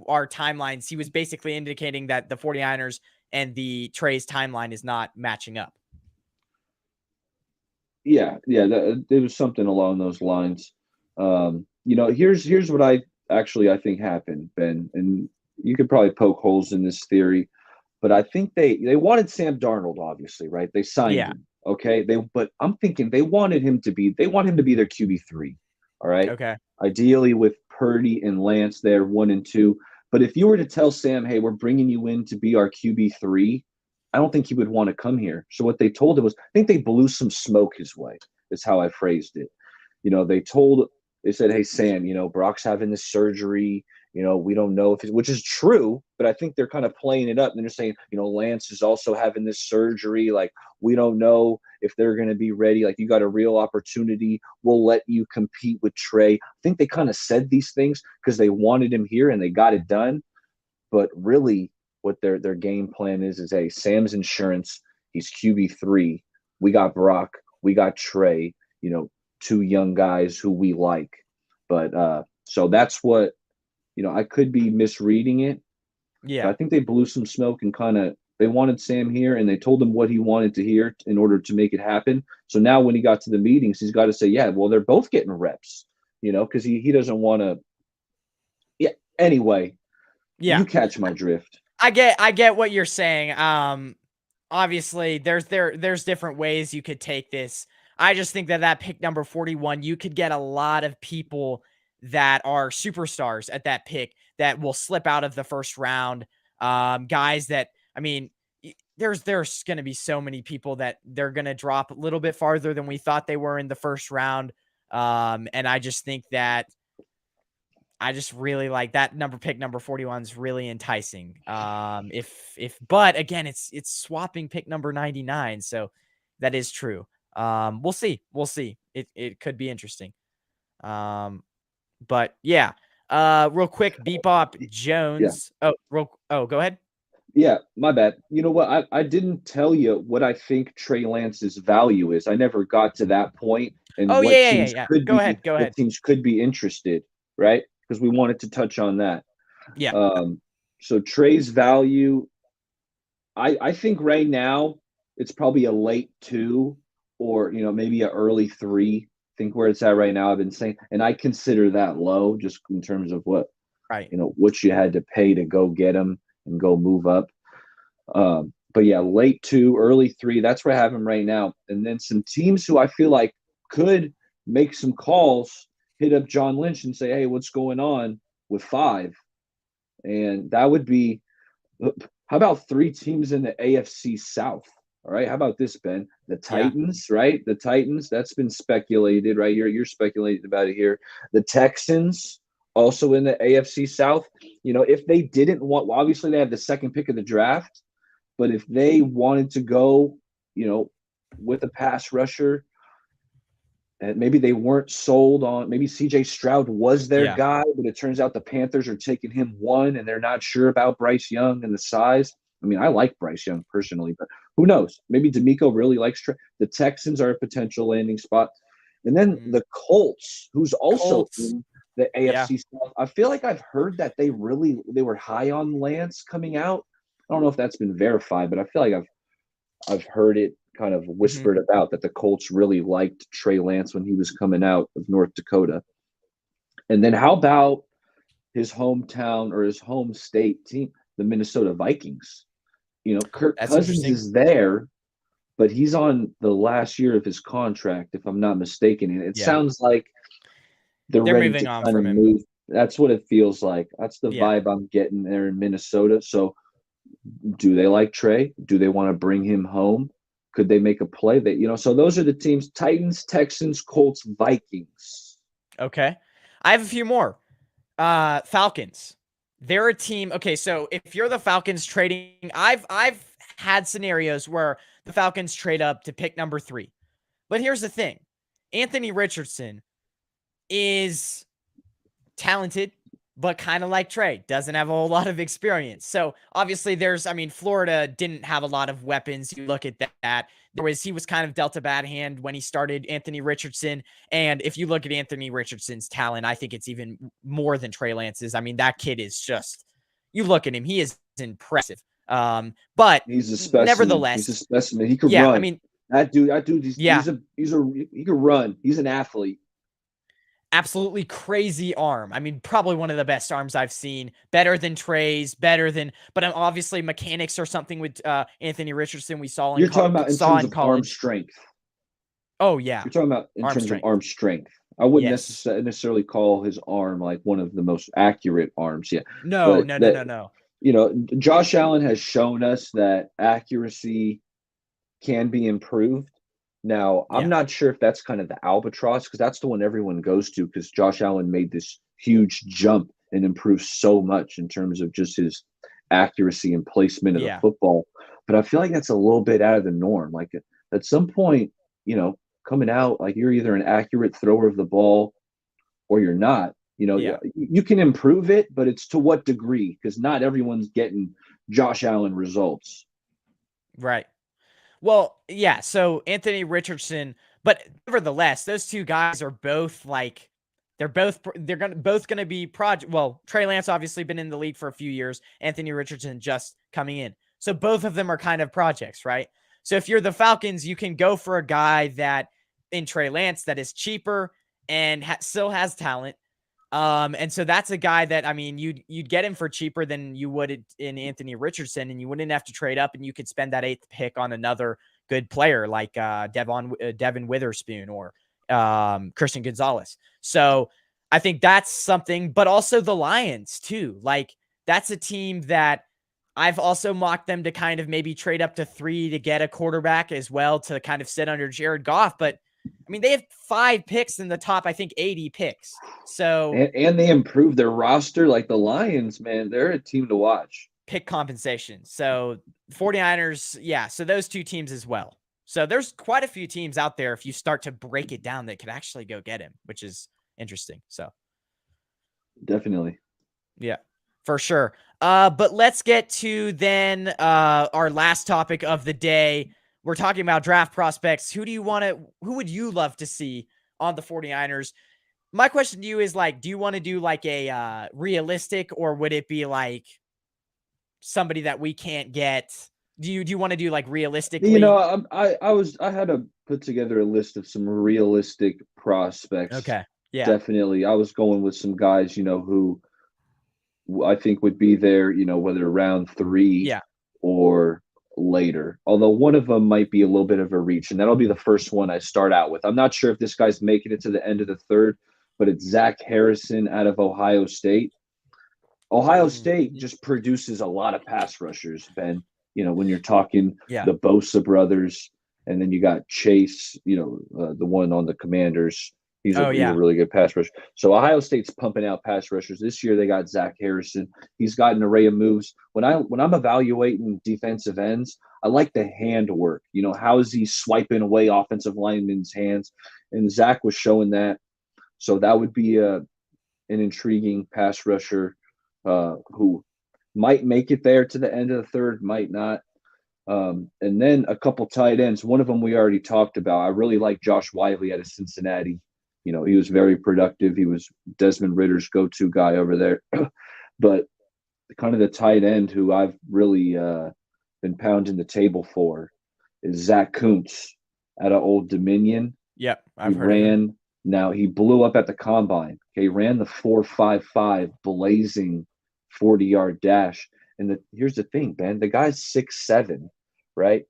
our timelines. He was basically indicating that the 49ers and the Trey's timeline is not matching up. Yeah, yeah. There was something along those lines. Here's what I think happened, Ben, and you could probably poke holes in this theory, but I think they wanted Sam Darnold, obviously, right? They signed Yeah. him, okay. But I'm thinking they want him to be their QB3, all right. Okay. Ideally with Purdy and Lance there, 1 and 2. But if you were to tell Sam, hey, we're bringing you in to be our QB3, I don't think he would want to come here. So what they told him was, I think they blew some smoke his way. Is how I phrased it. They said, hey Sam, Brock's having this surgery. We don't know if which is true, but I think they're kind of playing it up. And they're saying, Lance is also having this surgery. Like, we don't know if they're going to be ready. Like, you got a real opportunity. We'll let you compete with Trey. I think they kind of said these things because they wanted him here and they got it done. But really, what their game plan is hey, Sam's insurance. He's QB3. We got Brock. We got Trey. 2 young guys who we like. But so that's what I could be misreading it. But Yeah. I think they blew some smoke and they wanted Sam here and they told him what he wanted to hear in order to make it happen. So now when he got to the meetings, he's got to say, yeah, well, they're both getting reps, because he doesn't want to. Yeah. Anyway, Yeah. you catch my drift. I get what you're saying. Obviously there's different ways you could take this. I just think that pick number 41, you could get a lot of people that are superstars at that pick that will slip out of the first round. Guys that, I mean, there's going to be so many people that they're going to drop a little bit farther than we thought they were in the first round. And I just think that I just really like that pick number 41 is really enticing. But again, it's swapping pick number 99. So that is true. We'll see. It could be interesting. But yeah, real quick, Bebop Jones. Yeah. Go ahead. Yeah, my bad. You know what? I didn't tell you what I think Trey Lance's value is. I never got to that point and Oh yeah. Go ahead. what teams could be interested, right? Because we wanted to touch on that. Yeah. So Trey's value, I think right now it's probably a late 2 or maybe an early 3. I think where it's at right now, I've been saying, and I consider that low just in terms of what what you had to pay to go get him and go move up. But yeah, late 2, early 3, that's where I have him right now. And then some teams who I feel like could make some calls, hit up John Lynch and say, hey, what's going on with 5? And that would be, how about 3 teams in the AFC South? All right. How about this, Ben? The Titans, right? The Titans, that's been speculated, right? You're speculating about it here. The Texans, also in the AFC South. If they didn't want, well, obviously they have the second pick of the draft, but if they wanted to go, with a pass rusher, and maybe they weren't sold on, maybe CJ Stroud was their guy, but it turns out the Panthers are taking him 1 and they're not sure about Bryce Young and the size. I mean, I like Bryce Young personally, but who knows? Maybe D'Amico really likes the Texans are a potential landing spot. And then the Colts, who's also in the AFC South. I feel like I've heard that they were high on Lance coming out. I don't know if that's been verified, but I feel like I've heard it kind of whispered about that the Colts really liked Trey Lance when he was coming out of North Dakota. And then how about his hometown or his home state team, the Minnesota Vikings? Kirk Cousins is there, but he's on the last year of his contract, if I'm not mistaken. And it sounds like they're ready moving to on kind from of him. move. That's what it feels like. That's the vibe I'm getting there in Minnesota. So do they like Trey? Do they want to bring him home? Could they make a play that, so those are the teams: Titans, Texans, Colts, Vikings. Okay. I have a few more. Falcons. They're a team. Okay, so if you're the Falcons trading, I've had scenarios where the Falcons trade up to pick number 3. But here's the thing. Anthony Richardson is talented, but kind of like Trey, doesn't have a whole lot of experience. So obviously Florida didn't have a lot of weapons. You look at that. He was kind of dealt a bad hand when he started Anthony Richardson. And if you look at Anthony Richardson's talent, I think it's even more than Trey Lance's. I mean, that kid is just, you look at him, he is impressive. But he's a specimen. Nevertheless, he's a specimen. He could run. I mean, that dude, he could run. He's an athlete. Absolutely crazy arm. I mean, probably one of the best arms I've seen. Better than Trey's, but obviously mechanics or something with Anthony Richardson. We saw You're talking about in terms of arm strength. Oh yeah, you're talking about in terms of arm strength. I wouldn't necessarily call his arm like one of the most accurate arms yet. No. Josh Allen has shown us that accuracy can be improved. Now, I'm not sure if that's kind of the albatross, because that's the one everyone goes to, because Josh Allen made this huge jump and improved so much in terms of just his accuracy and placement of the football. But I feel like that's a little bit out of the norm. Like at some point, coming out, like you're either an accurate thrower of the ball or you're not. You can improve it, but it's to what degree? Because not everyone's getting Josh Allen results. Right. Well, yeah. So Anthony Richardson, but nevertheless, those two guys are both like they're both going to be project. Well, Trey Lance obviously been in the league for a few years. Anthony Richardson just coming in, so both of them are kind of projects, right? So if you're the Falcons, you can go for a guy that in Trey Lance that is cheaper and still has talent. And so that's a guy that, I mean, you'd get him for cheaper than you would in Anthony Richardson, and you wouldn't have to trade up, and you could spend that 8th pick on another good player like Devin Witherspoon or Christian Gonzalez. So I think that's something, but also the Lions too. Like that's a team that I've also mocked them to kind of maybe trade up to 3 to get a quarterback as well to kind of sit under Jared Goff. But I mean, they have 5 picks in the top, I think 80 picks. So and they improved their roster. Like the Lions, man, they're a team to watch. Pick compensation. So 49ers, yeah. So those 2 teams as well. So there's quite a few teams out there if you start to break it down that could actually go get him, which is interesting. So definitely. Yeah, for sure. But let's get to then our last topic of the day. We're talking about draft prospects. Who would you love to see on the 49ers? My question to you is like, do you want to do like a realistic, or would it be like somebody that we can't get? Do you want to do like realistically? You know, I had to put together a list of some realistic prospects. Okay. Yeah. Definitely. I was going with some guys, you know, who I think would be there, you know, whether round 3 or later. Although one of them might be a little bit of a reach, and that'll be the first one I start out with. I'm not sure if this guy's making it to the end of the 3rd, but it's Zach Harrison out of Ohio State. Ohio State just produces a lot of pass rushers, Ben. You know, when you're talking the Bosa brothers, and then you got Chase, you know, the one on the Commanders. He's a really good pass rusher. So Ohio State's pumping out pass rushers. This year they got Zach Harrison. He's got an array of moves. When I'm evaluating defensive ends, I like the hand work. You know, how is he swiping away offensive linemen's hands? And Zach was showing that. So that would be an intriguing pass rusher who might make it there to the end of the 3rd, might not. And then a couple tight ends. One of them we already talked about. I really like Josh Wiley out of Cincinnati. You know, he was very productive. He was Desmond Ritter's go-to guy over there. But kind of the tight end who I've really been pounding the table for is Zach Kuntz out of Old Dominion. Yep, I've heard of him. Now, he blew up at the combine. Okay, he ran the 4.55 blazing 40-yard dash. And here's the thing, Ben. The guy's 6'7", right?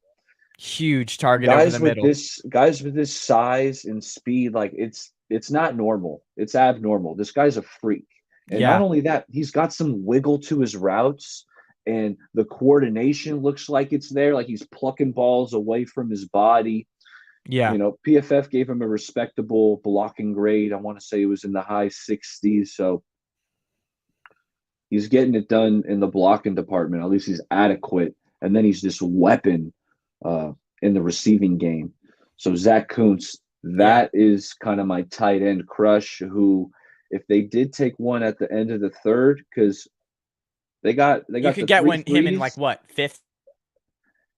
Huge target over the middle. Guys with this size and speed, like it's not normal. It's abnormal. This guy's a freak. And not only that, he's got some wiggle to his routes, and the coordination looks like it's there, like he's plucking balls away from his body. Yeah. You know, PFF gave him a respectable blocking grade. I want to say it was in the high 60s. So he's getting it done in the blocking department. At least he's adequate. And then he's this weapon in the receiving game. So Zach Kuntz, that is kind of my tight end crush, who, if they did take one at the end of the 3rd, because they got you could get him in like what, 5th?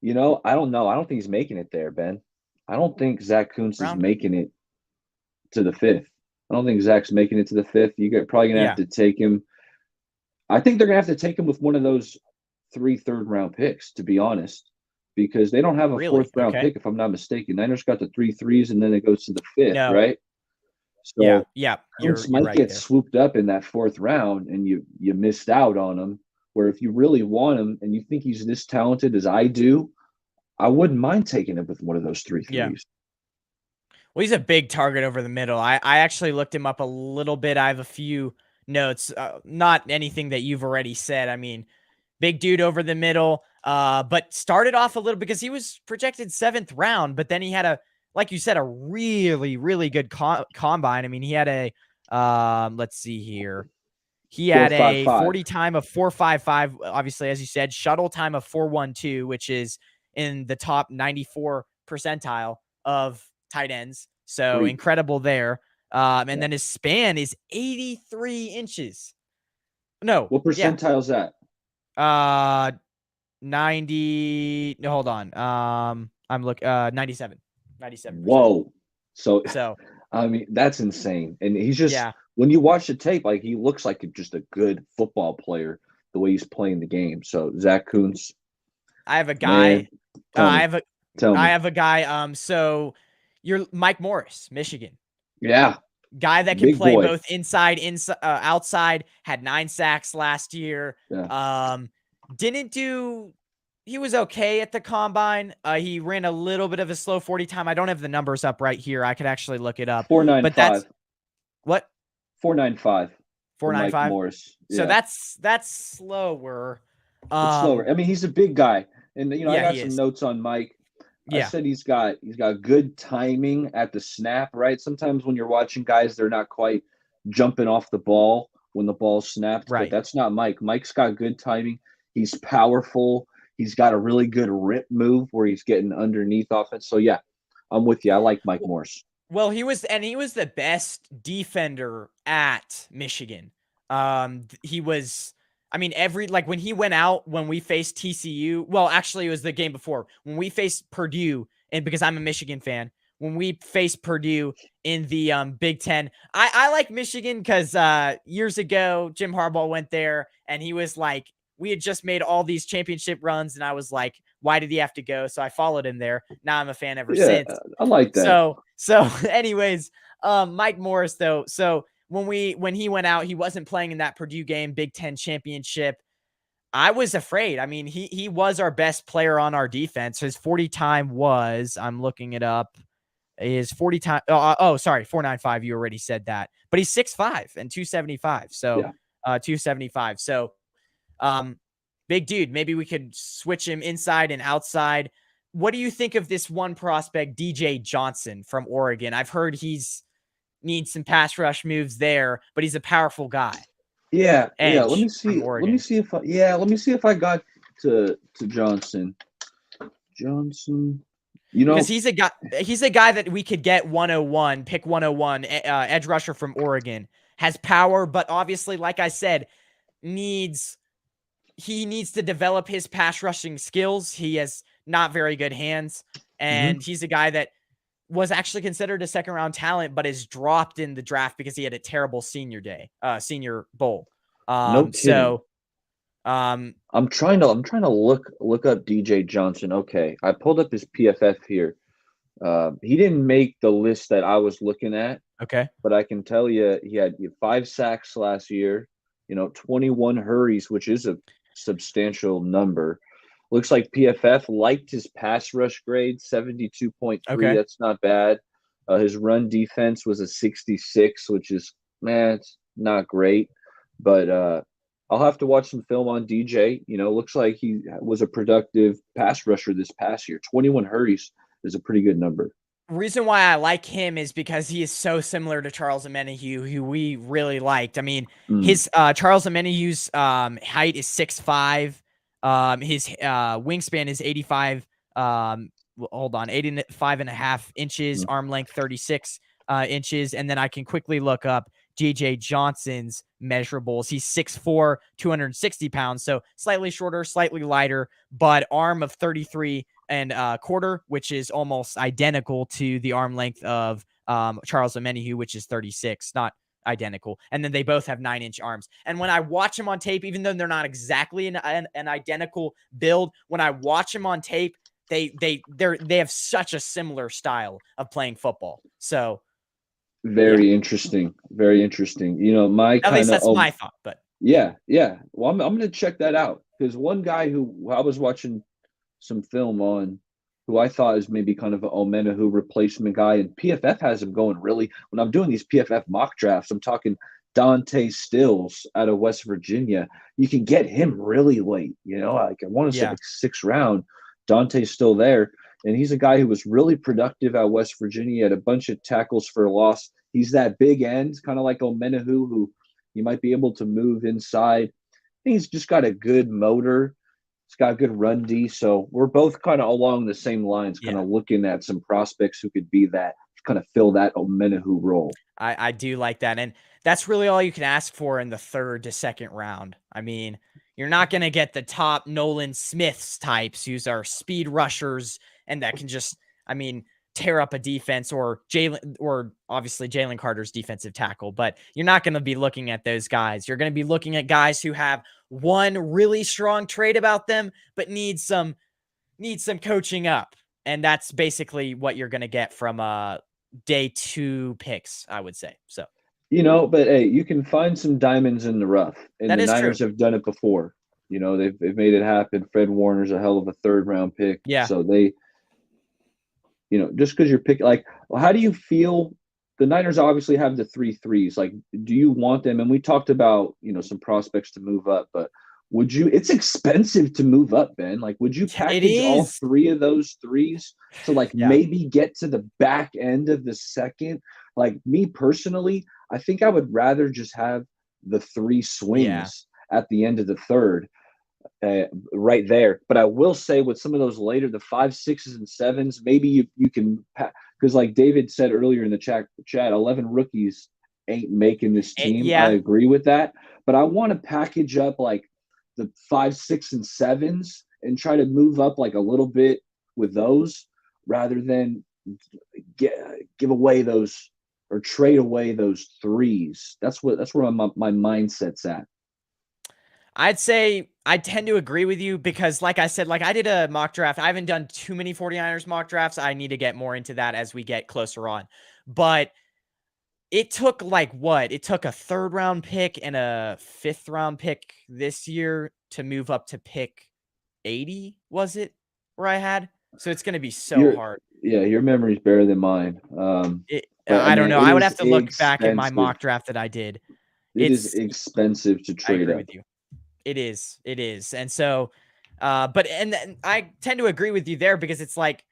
You know, I don't know. I don't think he's making it there, Ben. I don't think Zach Kuntz is making it to the 5th. I don't think Zach's making it to the 5th. You're probably going to have to take him. I think they're going to have to take him with one of those 3 third-round picks, to be honest, because they don't have a 4th-round pick, if I'm not mistaken. Niners got the 3 3s, and then it goes to the 5th, right? So Kuntz might get swooped up in that 4th round, and you missed out on him, where if you really want him and you think he's this talented as I do, I wouldn't mind taking him with one of those 3 3s. Yeah. Well, he's a big target over the middle. I actually looked him up a little bit. I have a few notes, not anything that you've already said. I mean, big dude over the middle, but started off a little because he was projected 7th round, but then he had like you said, a really, really good combine. I mean, he had let's see here. He had a 40 time of 4.55, obviously, as you said, shuttle time of 4.12, which is in the top 94 percentile of tight ends. So incredible there. And then his span is 83 inches. No. What percentile is that? 90. No, hold on. I'm 97. 97%. Whoa. So I mean, that's insane. And he's just when you watch the tape, like he looks like just a good football player the way he's playing the game. So Zach Kuntz. I have a guy. I have a guy. So you're Mike Morris, Michigan. Yeah. Guy that can play both inside, outside, had 9 sacks last year. Yeah. Didn't do he was okay at the combine. He ran a little bit of a slow 40 time. I don't have the numbers up right here. I could actually look it up. But that's 4.95. what 4.95 for Mike 4.95. Morris. So Yeah, that's slower. it's slower. I mean, he's a big guy, and I Yeah, got he some is. notes on Mike. I Yeah, said he's got good timing at the snap. Right. Sometimes when you're watching guys, they're not quite jumping off the ball when the ball's snapped, but right. that's not Mike. Mike's got good timing. He's powerful. He's got a really good rip move where he's getting underneath offense. So yeah, I'm with you. I like Mike Morris. Well, he was the best defender at Michigan. He was, I mean, when he went out when we faced TCU, well, actually it was the game before when we faced Purdue, and because I'm a Michigan fan, when we faced Purdue in the Big Ten, I like Michigan because years ago Jim Harbaugh went there and he was like, we had just made all these championship runs, and I was like, why did he have to go? So I followed him there. Now I'm a fan ever Yeah, since. I like that. So anyways, Mike Morris though. So when he went out, he wasn't playing in that Purdue game, Big Ten championship. I was afraid. I mean, he was our best player on our defense. His 40 time was, I'm looking it up, is 40 time. Sorry, 4.95. You already said that. But he's 6'5" and 275. So Yeah. 275. So um big dude. Maybe we could switch him inside and outside. What do you think of this one prospect, DJ Johnson from Oregon? I've heard he's needs some pass rush moves there, but he's a powerful guy. Yeah, yeah. Let me Edge from see. Let me Oregon. see if I. Yeah, let me see if I got to Johnson. Johnson. You Because know. he's a guy that we could get 101, pick 101, edge rusher from Oregon. Has power, but obviously, like I said, needs he needs to develop his pass rushing skills. He has not very good hands, Mhm. and he's a guy that was actually considered a second round talent, but is dropped in the draft because he had a terrible senior bowl. No kidding. So um, I'm trying to look up DJ Johnson. Okay, I pulled up his PFF here. He didn't make the list that I was looking at, okay, but I can tell you he had 5 sacks last year. 21 hurries, which is a substantial number. Looks like PFF liked his pass rush grade, 72.3. okay. That's not bad. His run defense was a 66, which is, man, it's not great. But I'll have to watch some film on DJ. Looks like he was a productive pass rusher this past year. 21 hurries is a pretty good number. Reason why I like him is because he is so similar to Charles Omenihu, who we really liked. I mean, Mm, his Charles Omenihu's height is 6'5". His wingspan is 85. Hold on, 85 and a half inches. mm. Arm length 36 inches, and then I can quickly look up JJ Johnson's measurables. He's 6'4", 260 pounds, so slightly shorter, slightly lighter, but arm of 33 and quarter, which is almost identical to the arm length of Charles Omenihu, which is 36, not identical. And then they both have 9-inch arms. And when I watch them on tape, even though they're not exactly an identical build, when I watch them on tape, they have such a similar style of playing football. So yeah, Very interesting. Very interesting. My at least kind of that's my thought. But yeah, yeah, yeah. Well, I'm going to check that out because one guy who I was watching some film on, who I thought is maybe kind of an Omenahu replacement guy, and PFF has him going really. When I'm doing these PFF mock drafts, I'm talking Dante Stills out of West Virginia. You can get him really late. Like I want to say yeah, like 6th round. Dante's still there, and he's a guy who was really productive at West Virginia. He had a bunch of tackles for loss. He's that big end, kind of like Omenahu, who you might be able to move inside. He's just got a good motor. He's got a good run D. So we're both kind of along the same lines, kind yeah. of looking at some prospects who could be that, kind of fill that Omenahu role. I do like that. And that's really all you can ask for in the third to second round. I mean, you're not going to get the top Nolan Smiths types who's our speed rushers and that can just, I mean, tear up a defense, or obviously Jalen Carter's defensive tackle, but you're not going to be looking at those guys. You're going to be looking at guys who have one really strong trait about them, but need some coaching up. And that's basically what you're going to get from day 2 picks, I would say. So But hey, you can find some diamonds in the rough, and that the is true. Niners have done it before. they've made it happen. Fred Warner's a hell of a third round pick. Yeah. So they, just because you're picking, like, well, how do you feel? The Niners obviously have the 3 3s. Like, do you want them? And we talked about, some prospects to move up, but it's expensive to move up, Ben. Like, would you It package all is. three of those threes to, like, Yeah. maybe get to the back end of the second? Like, me personally, I think I would rather just have the three Yeah. swings at the end of the third, right there. But I will say, with some of those later, the 5 6s and 7s, maybe you can, because like David said earlier in the chat, 11 rookies ain't making this team. I Yeah. agree with that, but I want to package up like the 5 6 and 7s and try to move up like a little bit with those, rather than give away those or trade away those threes. That's where my mindset's at. I'd say I tend to agree with you because, like I said, like I did a mock draft. I haven't done too many 49ers mock drafts. I need to get more into that as we get closer on. But it took like what? It took a third round pick and a fifth round pick this year to move up to pick 80, was it? Where I had? So it's going to be so Your hard. your memory's better than mine. But I I don't mean, know. it I would is have to look back at my expensive. mock draft that I did. It is It's, expensive to I trade agree up. with you. It is. It is. And so, and I tend to agree with you there because it's like,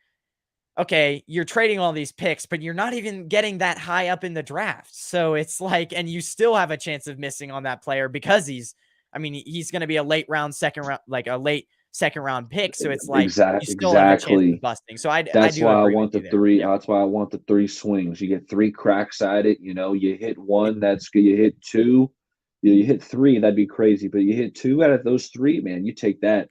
okay, you're trading all these picks, but you're not even getting that high up in the draft. So it's like, and you still have a chance of missing on that player because he's going to be a late second round, like a late second round pick. So it's like, you still have a chance of Exactly. busting. So I That's do why I agree with want the you there. three. Yeah. That's why I want the three swings. You get three cracks at it. You hit one, that's good. You hit two, you hit three, that'd be crazy. But you hit two out of those three, man, you take that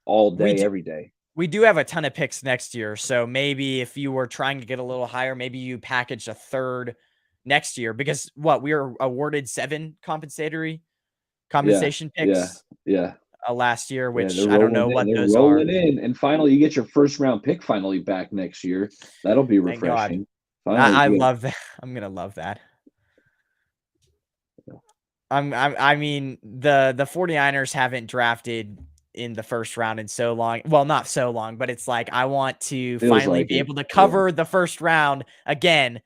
all We day, do, every day. we do have a ton of picks next year. So maybe if you were trying to get a little higher, maybe you package a third next year because we were awarded 7 Yeah, compensation yeah, picks yeah. last year, Yeah, which they're I don't rolling know in. what They're those are. rolling in. And finally, you get your first round pick finally back next year. That'll be Thank God. refreshing. Finally, I you love that. I'm gonna love that. I mean, the 49ers haven't drafted in the first round in so long. Well, not so long, but it's like I want to feels finally like be it. able to Yeah, cover the first round again,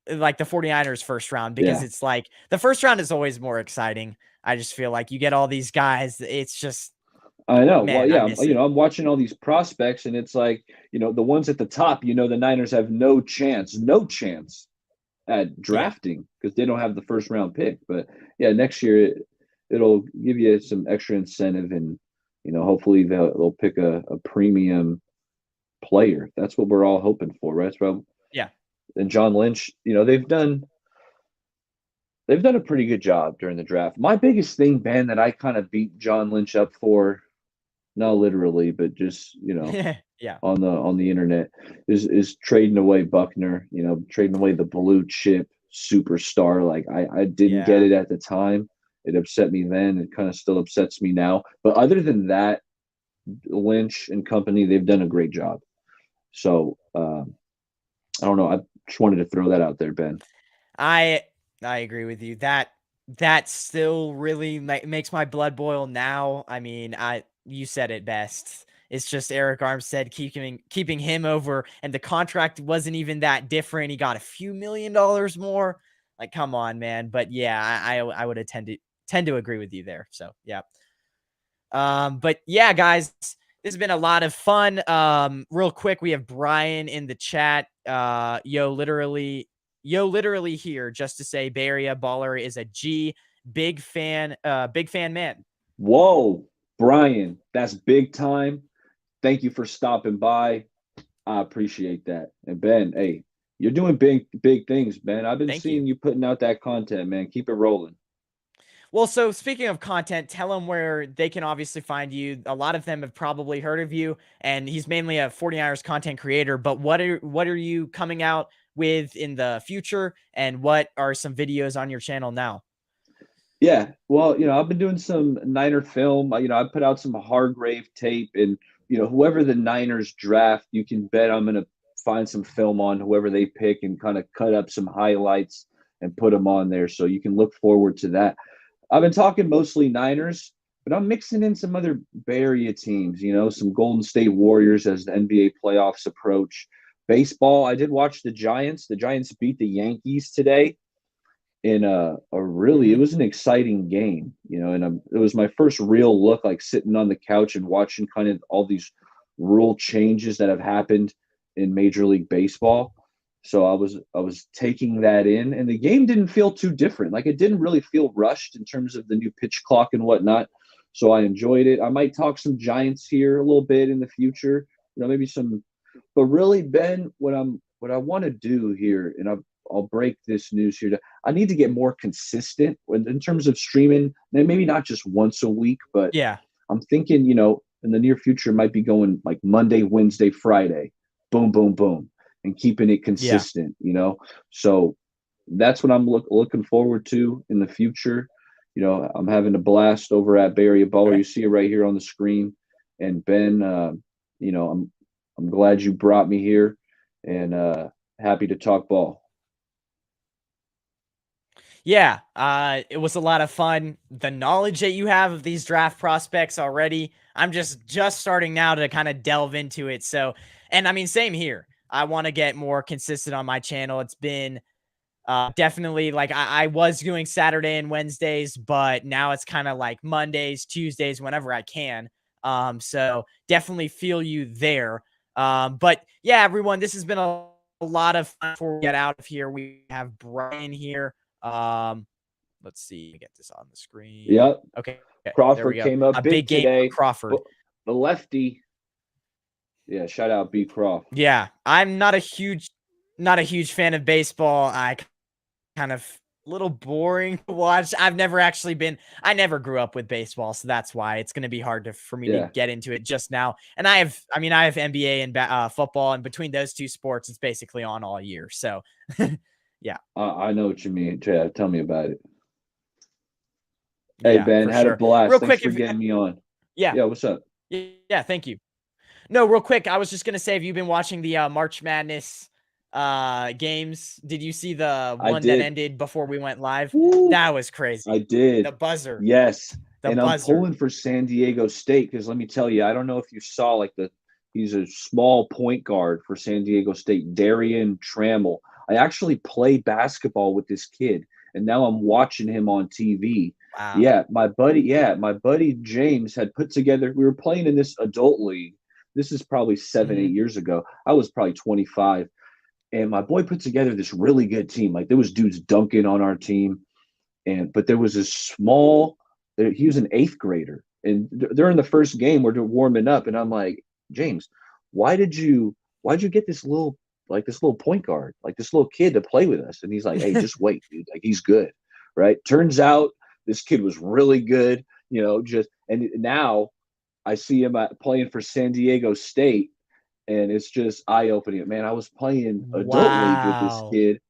like the 49ers first round, because yeah. it's like the first round is always more exciting. I just feel like you get all these guys. It's just, I know. Well, man, I yeah. miss it. I'm watching all these prospects, and it's like, the ones at the top. The Niners have no chance at Yeah. drafting because they don't have the first round pick. But yeah, next year it'll give you some extra incentive, and hopefully they'll pick a premium player. That's what we're all hoping for, right? Well, Yeah. and John Lynch, they've done a pretty good job during the draft. My biggest thing, Ben, that I kind of beat John Lynch up for, not literally, but just Yeah. on the internet, is trading away Buckner. Trading away the blue chip superstar. Like, I didn't get Yeah. it at the time. It upset me then. It kind of still upsets me now. But other than that, Lynch and company, they've done a great job. So I don't know. I just wanted to throw that out there, Ben. I I agree with you. That still really makes my blood boil now. I mean, you said it best. It's just Eric Armstead keeping him over, and the contract wasn't even that different. He got a few $1,000,000 more. Like, come on, man. But yeah, I would tend to agree with you there. So yeah. But yeah, guys, this has been a lot of fun. Real quick, we have Brian in the chat. Yo, literally here just to say Baria Baller is a G. Big fan man. Whoa, Brian, that's big time. Thank you for stopping by. I appreciate that. And Ben, hey, you're doing big things, Ben. I've been Thank you. seeing you putting out that content, man. Keep it rolling. Well, so speaking of content, tell them where they can obviously find you. A lot of them have probably heard of you, and he's mainly a 49ers content creator. But what are you coming out with in the future, and what are some videos on your channel now? Yeah, well, I've been doing some Niner film. I put out some Hargrave tape, and whoever the Niners draft, you can bet I'm gonna find some film on whoever they pick and kind of cut up some highlights and put them on there. So you can look forward to that. I've been talking mostly Niners, but I'm mixing in some other Bay Area teams, some Golden State Warriors as the NBA playoffs approach. Baseball, I did watch the Giants. The Giants beat the Yankees today in a really, it Mhm. was an exciting game, and it was my first real look, like sitting on the couch and watching kind of all these rule changes that have happened in Major League Baseball. So I was taking that in, and the game didn't feel too different. Like, it didn't really feel rushed in terms of the new pitch clock and whatnot. So I enjoyed it. I might talk some Giants here a little bit in the future, maybe some. But really, Ben, what I want to do here, and I'll break this news here. I need to get more consistent in terms of streaming. Maybe not just once a week, but Yeah. I'm thinking, in the near future, might be going like Monday, Wednesday, Friday, boom, boom, boom, and keeping it Yeah. consistent. So that's what I'm looking forward to in the future. I'm having a blast over at Barry Baller. Okay. You see it right here on the screen. And Ben, I'm glad you brought me here, and happy to talk ball. Yeah, it was a lot of fun. The knowledge that you have of these draft prospects already, I'm just starting now to kind of delve into it. So, and I mean, same here. I want to get more consistent on my channel. It's been definitely like I was doing Saturday and Wednesdays, but now it's kind of like Mondays, Tuesdays, whenever I can. So definitely feel you there. But yeah, everyone, this has been a lot of fun. Before we get out of here, we have Brian here. Um, let's see. Let me get this on the screen. Yep. Okay, there we Crawford go. came up A big big game for today. Crawford. But the lefty, yeah, shout out B Croft. Yeah, I'm not a huge fan of baseball. I kind of little boring to watch. I never grew up with baseball, so that's why it's going to be hard for me to Yeah, get into it just now. And I have NBA and football, and between those two sports, it's basically on all year. So, yeah, I know what you mean. Yeah, tell me about it. Hey, yeah, Ben, for had a sure. Real blast. Thanks quick, for if getting me on. yeah, Yeah, what's up? yeah, thank you. No, real quick, I was just gonna say, have you been watching the March Madness games? Did you see the I one that did. ended before we went live? Woo, That was I crazy. The did. buzzer, Yes. the And I'm buzzer. pulling for San Diego State because let me tell you, I don't know if you saw he's a small point guard for San Diego State, Darian Trammell. I actually played basketball with this kid, and now I'm watching him on TV. Wow. Yeah, my buddy James had put together, we were playing in this adult league. This is probably 7, Mhm. 8 years ago. I was probably 25. And my boy put together this really good team. Like, there was dudes dunking on our team, but there was this small. He was an eighth grader, and during the first game, we're warming up, and I'm like, James, why did you get this little point guard, like this little kid to play with us? And he's like, hey, just wait, dude. Like, he's good, right? Turns out this kid was really good. Just and now I see him playing for San Diego State, and it's just eye opening. Man, I was playing adult league with this Wow. kid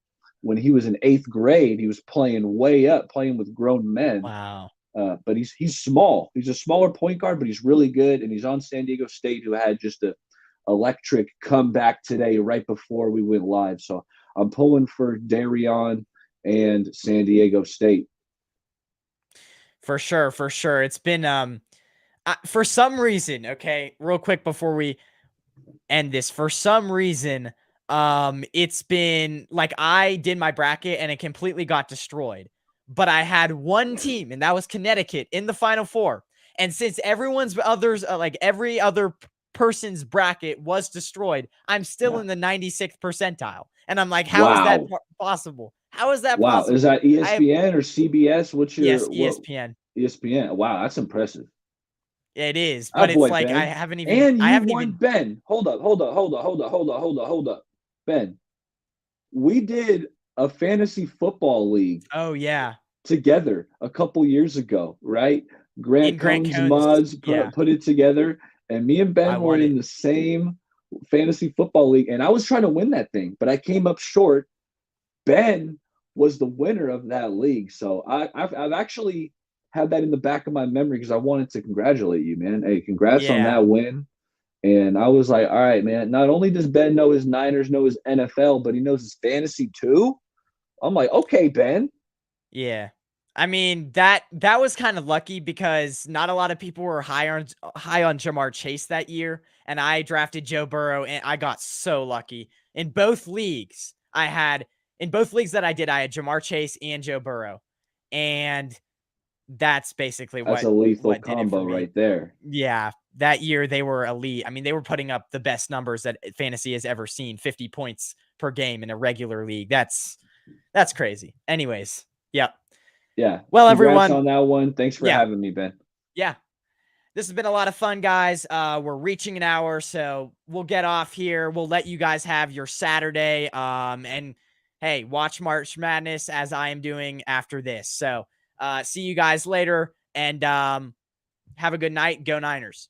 when he was in eighth grade. He was playing way up, playing with grown men. Wow. But he's small. He's a smaller point guard, but he's really good. And he's on San Diego State, who had just a electric comeback today, right before we went live. So I'm pulling for Darion and San Diego State. For sure, for sure. It's been for some reason, okay, real quick before we end this, for some reason, it's been like I did my bracket and it completely got destroyed. But I had one team, and that was Connecticut in the Final Four. And since like every other person's bracket was destroyed, I'm still Yeah. in the 96th percentile. And I'm like, how is that Wow. possible? How is that Wow. Is possible? that I have ESPN or CBS? What's Yes, your what ESPN. ESPN? Wow, that's impressive. It is, Oh but it's boy, like Ben. And I you haven't won, even Ben. Hold up. Ben, we did a fantasy football league Oh yeah. together a couple years ago, right? In Grant Grant Cohn's Cohn's, mods yeah, put it together, and me and I Ben were won it. in the same fantasy football league, and I was trying to win that thing, but I came up short. Ben was the winner of that league, so I've actually had that in the back of my memory because I wanted to congratulate you, man. Hey, congrats on Yeah. that win. And I was like, all right, man. Not only does Ben know his Niners, know his NFL, but he knows his fantasy too. I'm like, okay, Ben. Yeah. I mean, that was kind of lucky because not a lot of people were high on Jamar Chase that year, and I drafted Joe Burrow, and I got so lucky. In both leagues, that I did, I had Jamar Chase and Joe Burrow. And that's basically That's what a lethal did it for combo me. right there. Yeah, that year they were elite. I mean, they were putting up the best numbers that fantasy has ever seen, 50 points per game in a regular league. That's crazy. Anyways, yep. Yeah. Well, Congrats everyone, on that one. Thanks for yeah, having me, Ben. yeah. This has been a lot of fun, guys. We're reaching an hour, so we'll get off here. We'll let you guys have your Saturday. And hey, watch March Madness as I am doing after this. So see you guys later, and have a good night. Go Niners.